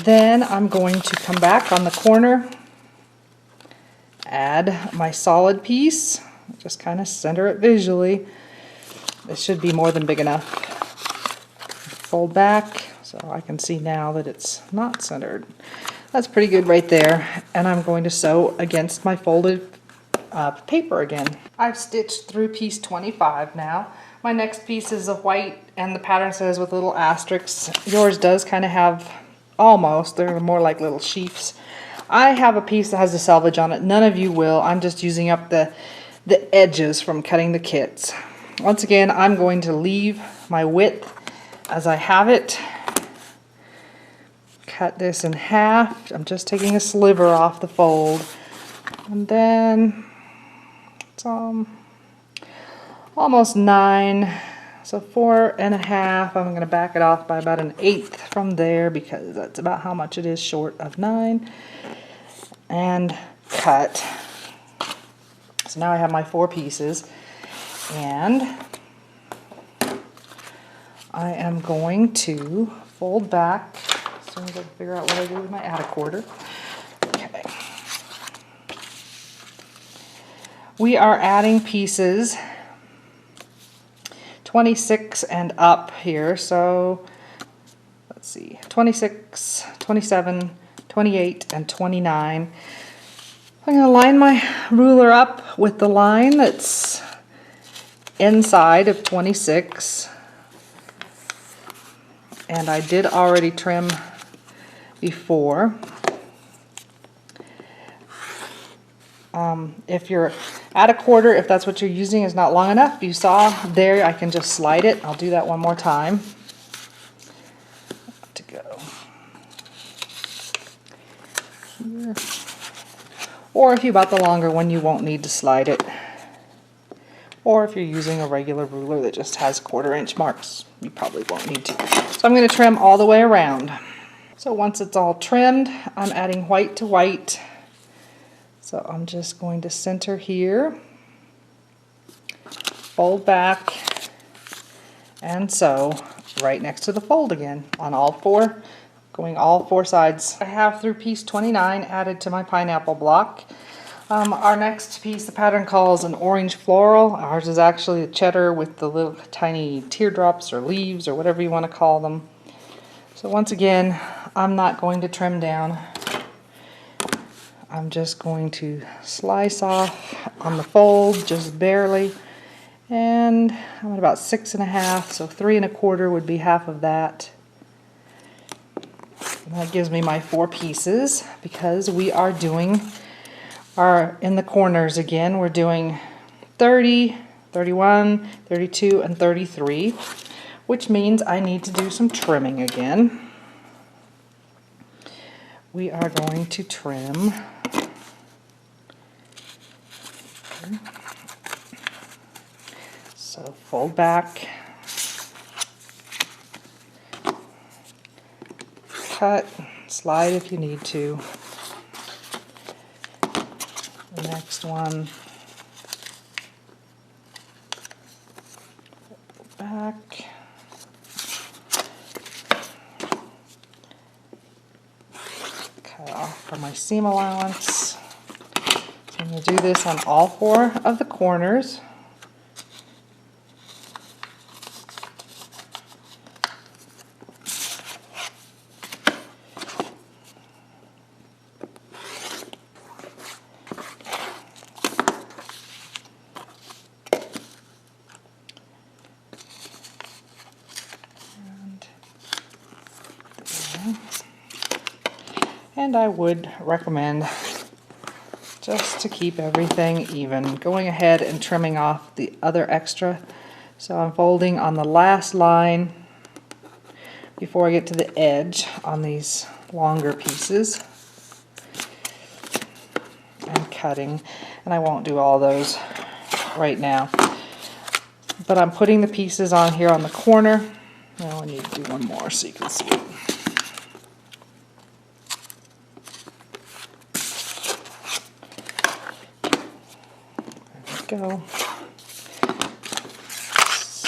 Then I'm going to come back on the corner, add my solid piece, just kind of center it visually. It should be more than big enough. Fold back so I can see now that it's not centered. That's pretty good right there. And I'm going to sew against my folded paper again. I've stitched through piece 25 now. My next piece is a white and the pattern says with little asterisks. Yours does kind of have almost, they're more like little sheafs. I have a piece that has the selvage on it. None of you will. I'm just using up the edges from cutting the kits. Once again, I'm going to leave my width as I have it. Cut this in half. I'm just taking a sliver off the fold. And then it's almost 9. So 4.5, I'm going to back it off by about 1/8 from there because that's about how much it is short of 9. And cut. So now I have my 4 pieces. And I am going to fold back as soon as I figure out what I do with my add a quarter. Okay. We are adding pieces 26 and up here, so let's see, 26, 27, 28, and 29. I'm going to line my ruler up with the line that's inside of 26, and I did already trim before. If you're at a quarter, if that's what you're using is not long enough, you saw there I can just slide it. I'll do that one more time. To go here. Or if you bought the longer one, you won't need to slide it. Or if you're using a regular ruler that just has 1/4 inch marks, you probably won't need to. So I'm going to trim all the way around. So once it's all trimmed, I'm adding white to white. So I'm just going to center here, fold back, and sew right next to the fold again on all 4, going all 4 sides. I have through piece 29 added to my pineapple block. Our next piece the pattern calls an orange floral. Ours is actually a cheddar with the little tiny teardrops or leaves or whatever you want to call them. So once again, I'm not going to trim down. I'm just going to slice off on the fold, just barely, and I'm at about 6.5, so 3.25 would be half of that. And that gives me my 4 pieces because we are doing our, in the corners again, we're doing 30, 31, 32, and 33, which means I need to do some trimming again. We are going to trim so fold back, cut, slide if you need to. The next one, fold back, cut off from my seam allowance. So I'm going to do this on all 4 of the corners. And I would recommend, just to keep everything even, going ahead and trimming off the other extra. So I'm folding on the last line before I get to the edge on these longer pieces and cutting. And I won't do all those right now. But I'm putting the pieces on here on the corner. Now I need to do one more so you can see it. Go.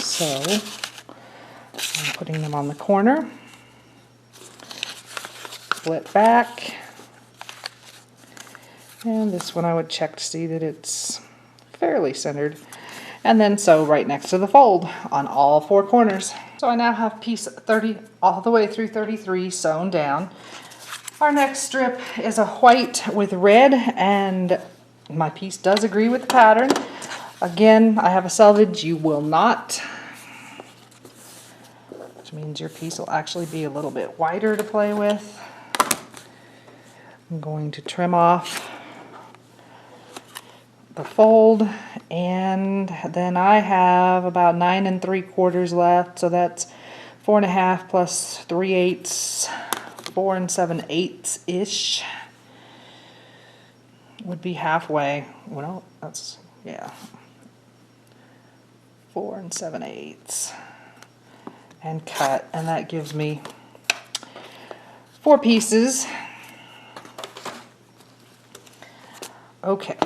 So I'm putting them on the corner, flip back, and this one I would check to see that it's fairly centered, and then sew right next to the fold on all 4 corners. So I now have piece 30 all the way through 33 sewn down. Our next strip is a white with red, and my piece does agree with the pattern. Again, I have a selvage, you will not, which means your piece will actually be a little bit wider to play with. I'm going to trim off the fold, and then I have about 9 3/4 left, so that's 4 1/2 plus 3/8, 4 7/8 ish. Would be halfway. Well, that's, yeah, 4 7/8, and cut, and that gives me 4 pieces. Okay,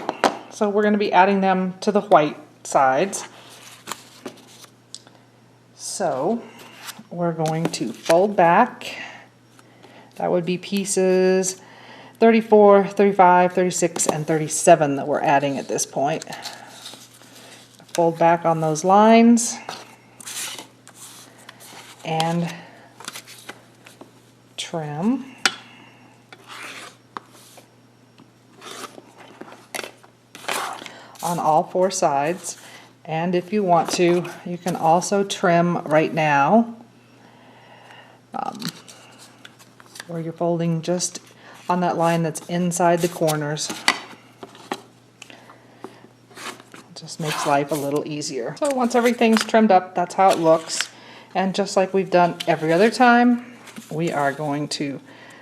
so we're going to be adding them to the white sides. So we're going to fold back. That would be pieces 34, 35, 36, and 37 that we're adding at this point. Fold back on those lines and trim. On all 4 sides, and if you want to, you can also trim right now where you're folding just on that line that's inside the corners. It just makes life a little easier. So once everything's trimmed up, that's how it looks. And just like we've done every other time, we are going to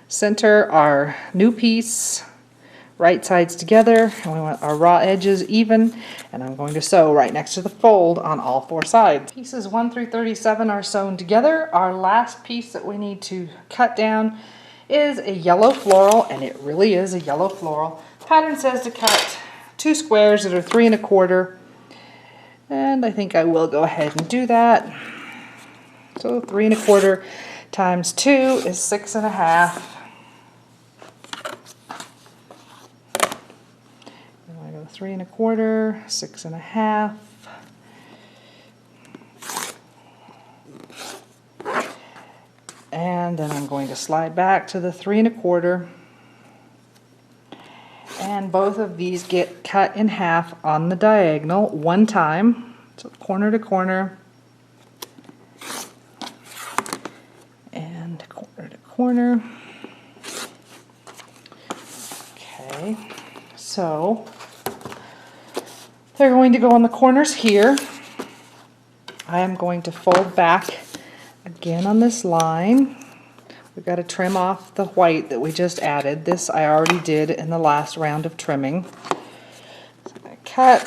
center our new piece, right sides together, and we want our raw edges even, and I'm going to sew right next to the fold on all 4 sides. Pieces 1 through 37 are sewn together. Our last piece that we need to cut down is a yellow floral, and it really is a yellow floral. Pattern says to cut 2 squares that are 3 1/4, and I think I will go ahead and do that. So 3 1/4 times 2 is 6 1/2. 3 1/4, 6 1/2, and then I'm going to slide back to the 3 1/4, and both of these get cut in half on the diagonal one time, so corner to corner and corner to corner. Okay, so they're going to go on the corners here. I am going to fold back again on this line. We've got to trim off the white that we just added. This I already did in the last round of trimming. So I'm going to cut.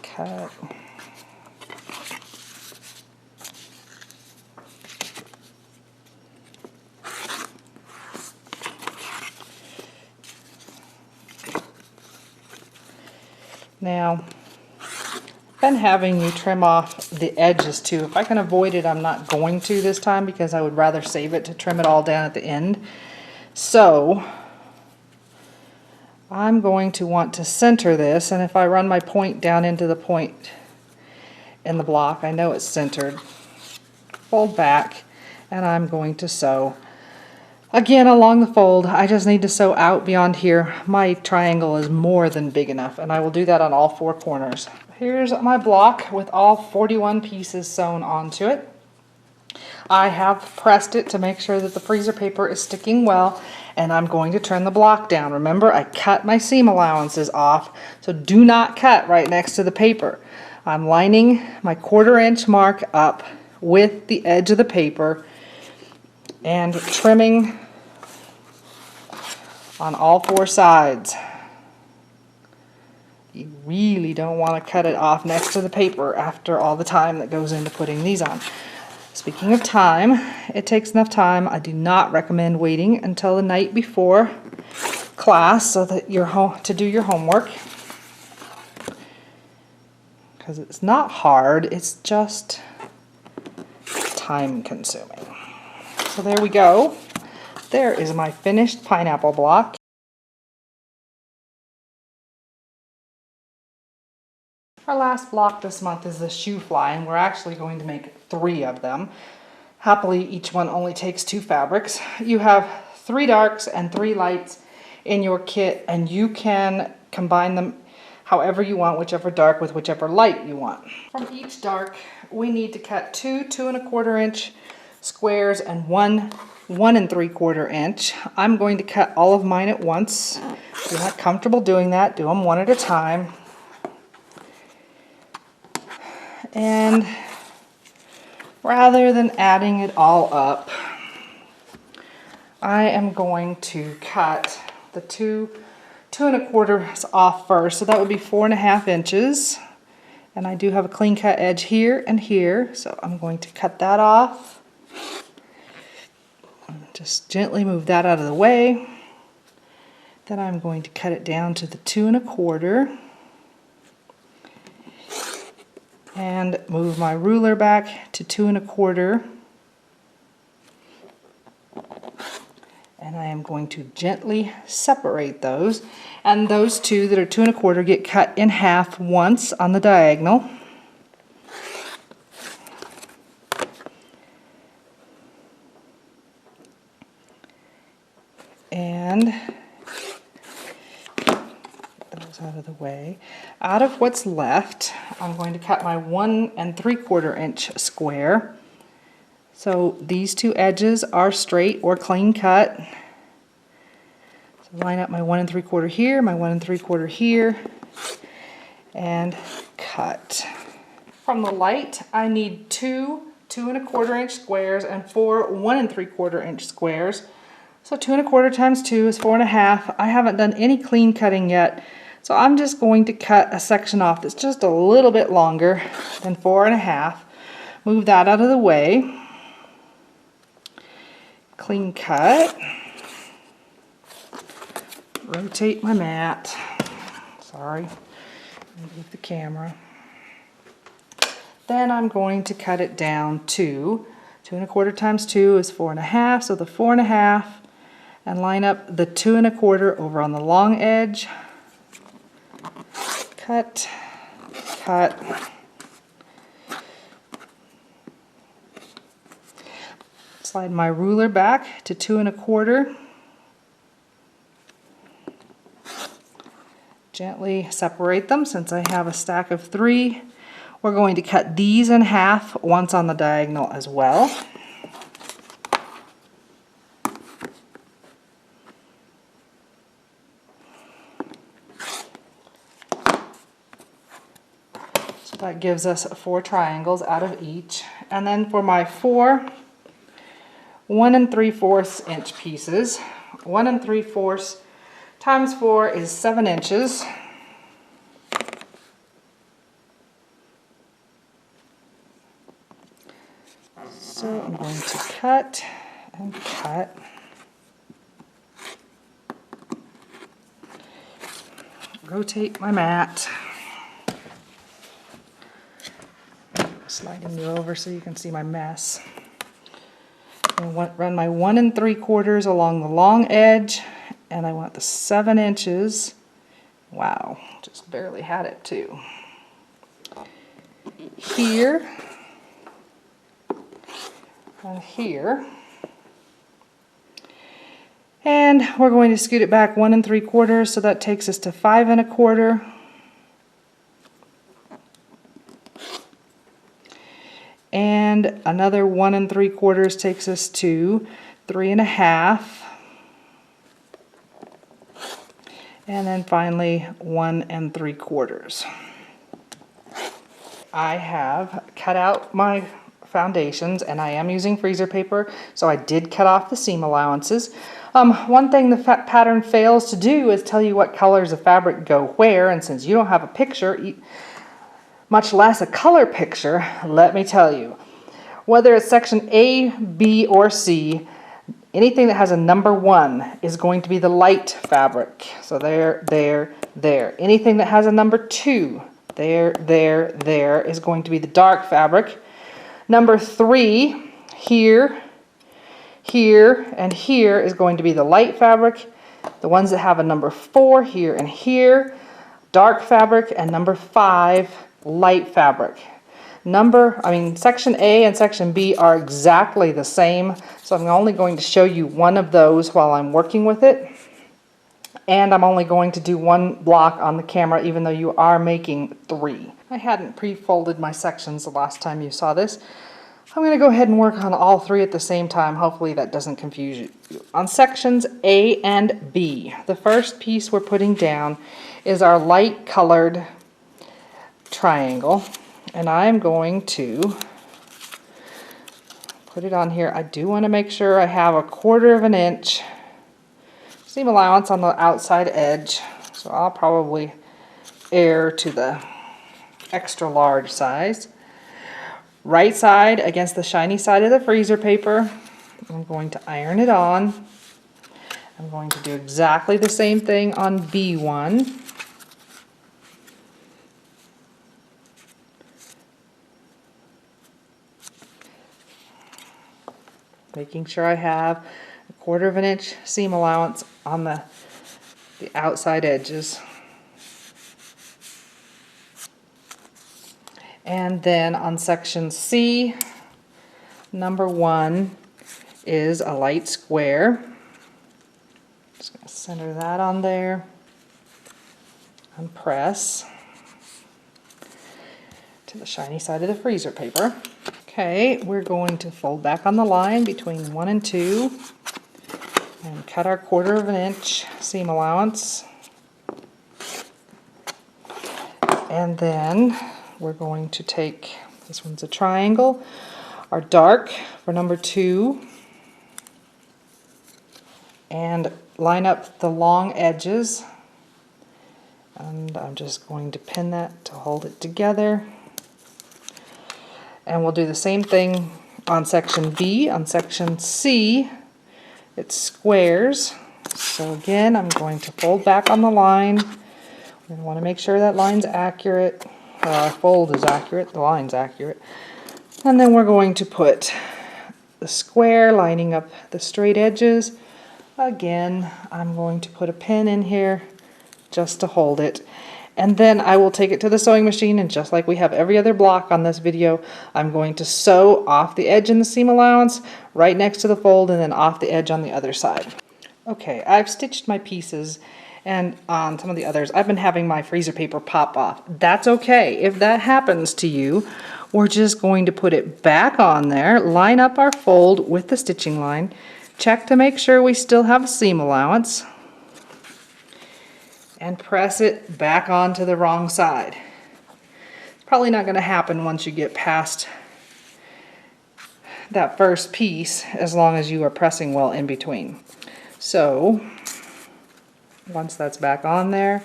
Cut. Now, I've been having you trim off the edges too. If I can avoid it, I'm not going to this time because I would rather save it to trim it all down at the end. So, I'm going to want to center this, and if I run my point down into the point in the block, I know it's centered. Fold back, and I'm going to sew. Again, along the fold, I just need to sew out beyond here. My triangle is more than big enough, and I will do that on all 4 corners. Here's my block with all 41 pieces sewn onto it. I have pressed it to make sure that the freezer paper is sticking well, and I'm going to turn the block down. Remember, I cut my seam allowances off, so do not cut right next to the paper. I'm lining my 1/4 inch mark up with the edge of the paper and trimming on all 4 sides. You really don't want to cut it off next to the paper after all the time that goes into putting these on. Speaking of time, it takes enough time. I do not recommend waiting until the night before class so that you're home to do your homework, because it's not hard, it's just time consuming. So there we go. There is my finished pineapple block. Our last block this month is the Shoo Fly, and we're actually going to make 3 of them. Happily, each one only takes 2 fabrics. You have 3 darks and 3 lights in your kit, and you can combine them however you want, whichever dark with whichever light you want. From each dark, we need to cut 2 2¼ inch squares and 1 1 3/4 inch. I'm going to cut all of mine at once. If you're not comfortable doing that, do them one at a time. And rather than adding it all up, I am going to cut the 2 2¼ off first. So that would be 4½ inches. And I do have a clean cut edge here and here, so I'm going to cut that off. Just gently move that out of the way. Then I'm going to cut it down to the 2 1/4 and move my ruler back to 2 1/4. And I am going to gently separate those. And those 2 that are 2 1/4 get cut in half once on the diagonal. And those out of the way. Out of what's left, I'm going to cut my 1 3/4 inch square. So these 2 edges are straight or clean cut. So line up my 1 3/4 here, my 1 3/4 here, and cut. From the light, I need 2 2 1/4 inch squares and 4 1 3/4 inch squares. So 2 1/4 times 2 is 4½ I haven't done any clean cutting yet, so I'm just going to cut a section off that's just a little bit longer than 4½ Move that out of the way. Clean cut. Rotate my mat. Sorry, move the camera. Then I'm going to cut it down to 2 1/4 times 2 is 4½ so the 4½ and line up the 2 1/4 over on the long edge. Cut, cut. Slide my ruler back to 2 1/4. Gently separate them since I have a stack of 3. We're going to cut these in half once on the diagonal as well. So that gives us 4 triangles out of each. And then for my 4 1 3/4 inch pieces, 1 3/4 times 4 is 7 inches. So I'm going to cut and cut. Rotate my mat. sliding you over so you can see my mess. And run my 1 3/4 along the long edge, and I want the 7 inches. Wow, just barely had it too. Here and here. And we're going to scoot it back 1 3/4, so that takes us to 5 1/4. And another 1 3/4 takes us to 3 1/2. And then finally 1 3/4. I have cut out my foundations, and I am using freezer paper, so I did cut off the seam allowances. One thing the pattern fails to do is tell you what colors of fabric go where, and since you don't have a picture, much less a color picture, let me tell you, whether it's section A, B, or C, anything that has a number 1 is going to be the light fabric. So there, there, there. Anything that has a number 2, there, there, there, is going to be the dark fabric. Number 3, here, here, and here is going to be the light fabric. The ones that have a number 4, here and here, dark fabric, and number 5, light fabric. Section A and section B are exactly the same, so I'm only going to show you one of those while I'm working with it. And I'm only going to do 1 block on the camera, even though you are making 3. I hadn't pre-folded my sections the last time you saw this. I'm going to go ahead and work on all 3 at the same time. Hopefully that doesn't confuse you. On sections A and B, the first piece we're putting down is our light colored triangle. And I'm going to put it on here. I do want to make sure I have a 1/4 inch seam allowance on the outside edge. So I'll probably err to the extra large size. Right side against the shiny side of the freezer paper. I'm going to iron it on. I'm going to do exactly the same thing on B1. Making sure I have a 1/4 inch seam allowance on the outside edges. And then on section C, number 1 is a light square. Just going to center that on there and press to the shiny side of the freezer paper. Okay, we're going to fold back on the line between 1 and 2 and cut our 1/4 inch seam allowance. And then we're going to take, this one's a triangle, our dark for number 2, and line up the long edges. And I'm just going to pin that to hold it together. And we'll do the same thing on section B. On section C, it's squares. So again, I'm going to fold back on the line. We want to make sure that line's accurate. Our fold is accurate, the line's accurate. And then we're going to put the square lining up the straight edges. Again, I'm going to put a pin in here just to hold it. And then I will take it to the sewing machine, and just like we have every other block on this video, I'm going to sew off the edge in the seam allowance right next to the fold, and then off the edge on the other side. Okay, I've stitched my pieces, and on some of the others I've been having my freezer paper pop off. That's okay. If that happens to you, we're just going to put it back on there, line up our fold with the stitching line, check to make sure we still have a seam allowance, and press it back onto the wrong side. It's probably not going to happen once you get past that first piece, as long as you are pressing well in between. So once that's back on there,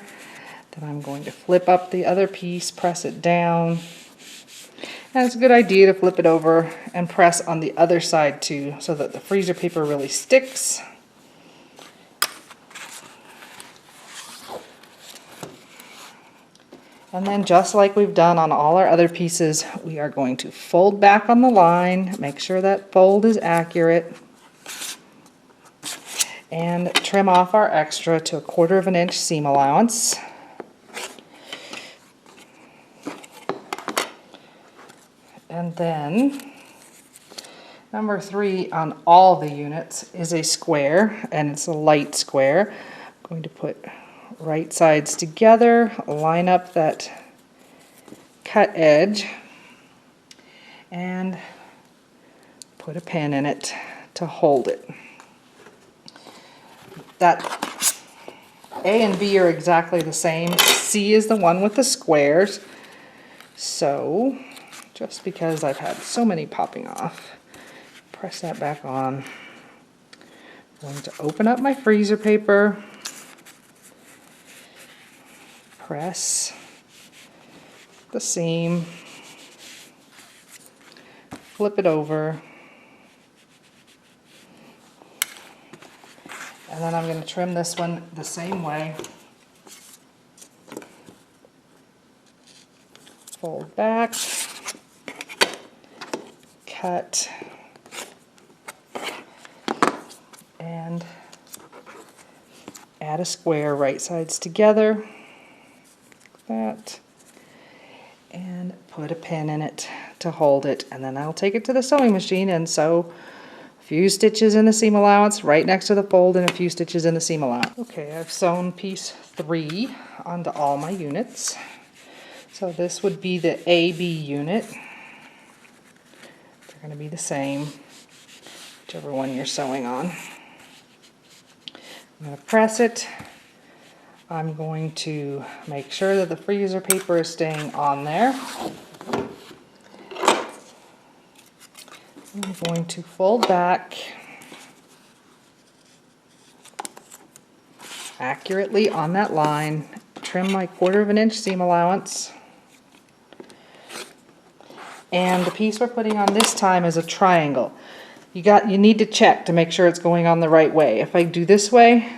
then I'm going to flip up the other piece, press it down. And it's a good idea to flip it over and press on the other side too, so that the freezer paper really sticks. And then just like we've done on all our other pieces, we are going to fold back on the line, make sure that fold is accurate, and trim off our extra to 1/4 inch seam allowance. And then number 3 on all the units is a square, and it's a light square. I'm going to put right sides together, line up that cut edge, and put a pin in it to hold it. That A and B are exactly the same. C is the one with the squares. So, just because I've had so many popping off, press that back on. I'm going to open up my freezer paper, press the seam, flip it over, and then I'm going to trim this one the same way. Fold back, cut, and add a square right sides together, like that, and put a pin in it to hold it, and then I'll take it to the sewing machine and sew a few stitches in the seam allowance right next to the fold and a few stitches in the seam allowance. Okay, I've sewn piece 3 onto all my units. So this would be the AB unit. They're going to be the same, whichever one you're sewing on. I'm going to press it. I'm going to make sure that the freezer paper is staying on there. I'm going to fold back accurately on that line, trim my 1/4 inch seam allowance. And the piece we're putting on this time is a triangle. You need to check to make sure it's going on the right way. If I do this way,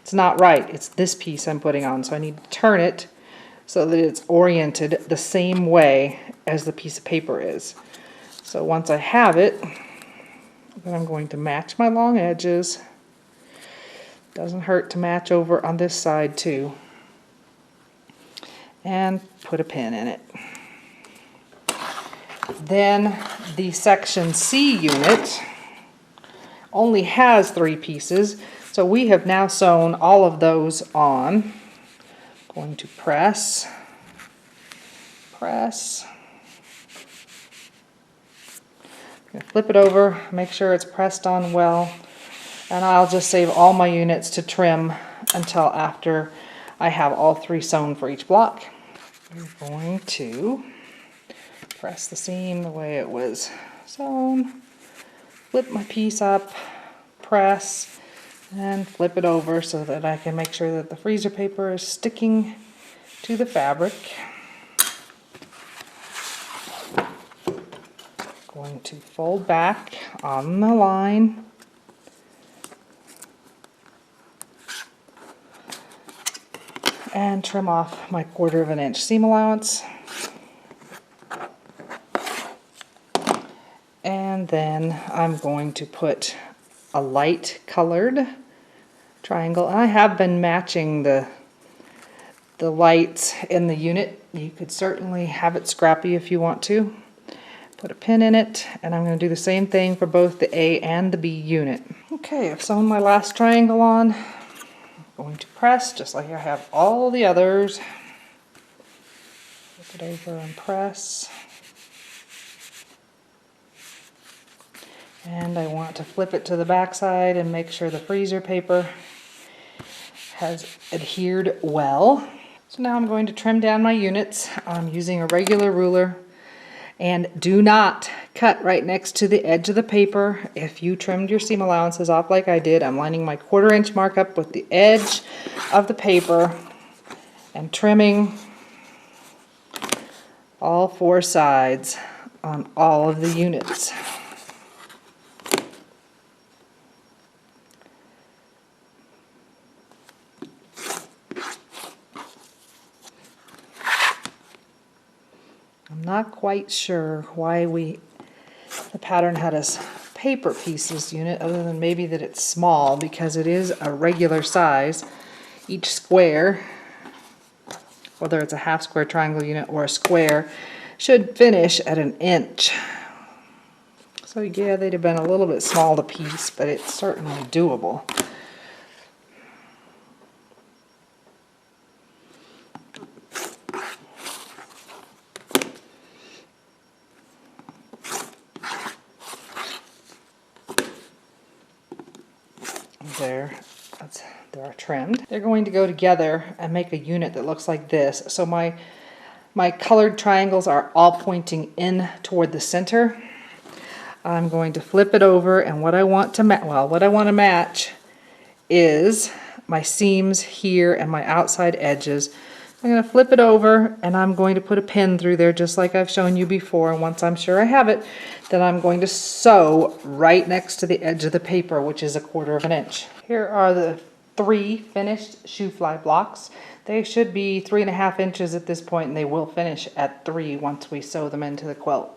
it's not right. It's this piece I'm putting on, so I need to turn it so that it's oriented the same way as the piece of paper is. So once I have it, then I'm going to match my long edges. Doesn't hurt to match over on this side too. And put a pin in it. Then the section C unit only has 3 pieces, so we have now sewn all of those on. I'm going to press, press. I'm going to flip it over, make sure it's pressed on well, and I'll just save all my units to trim until after I have all 3 sewn for each block. We're going to press the seam the way it was sewn, flip my piece up, press, and flip it over so that I can make sure that the freezer paper is sticking to the fabric. Going to fold back on the line, and trim off my 1/4 inch seam allowance. And then I'm going to put a light colored triangle. And I have been matching the lights in the unit. You could certainly have it scrappy if you want to. Put a pin in it, and I'm going to do the same thing for both the A and the B unit. Okay, I've sewn my last triangle on. I'm going to press just like I have all the others. Flip it over and press. And I want to flip it to the back side and make sure the freezer paper has adhered well. So now I'm going to trim down my units. I'm using a regular ruler. And do not cut right next to the edge of the paper. If you trimmed your seam allowances off like I did, I'm lining my 1/4 inch mark up with the edge of the paper and trimming all 4 sides on all of the units. quite sure why the pattern had a paper pieces unit, other than maybe that it's small, because it is a regular size. Each square, whether it's a half square triangle unit or a square, should finish at 1 inch. So yeah, they'd have been a little bit small to piece, but it's certainly doable. They are trimmed. They're going to go together and make a unit that looks like this. So my colored triangles are all pointing in toward the center. I'm going to flip it over, and what I want to match is my seams here and my outside edges. I'm going to flip it over, and I'm going to put a pin through there just like I've shown you before, and once I'm sure I have it, then I'm going to sew right next to the edge of the paper, which is 1/4 inch. Here are the 3 finished Shoo Fly blocks. They should be 3.5 inches at this point, and they will finish at 3 once we sew them into the quilt.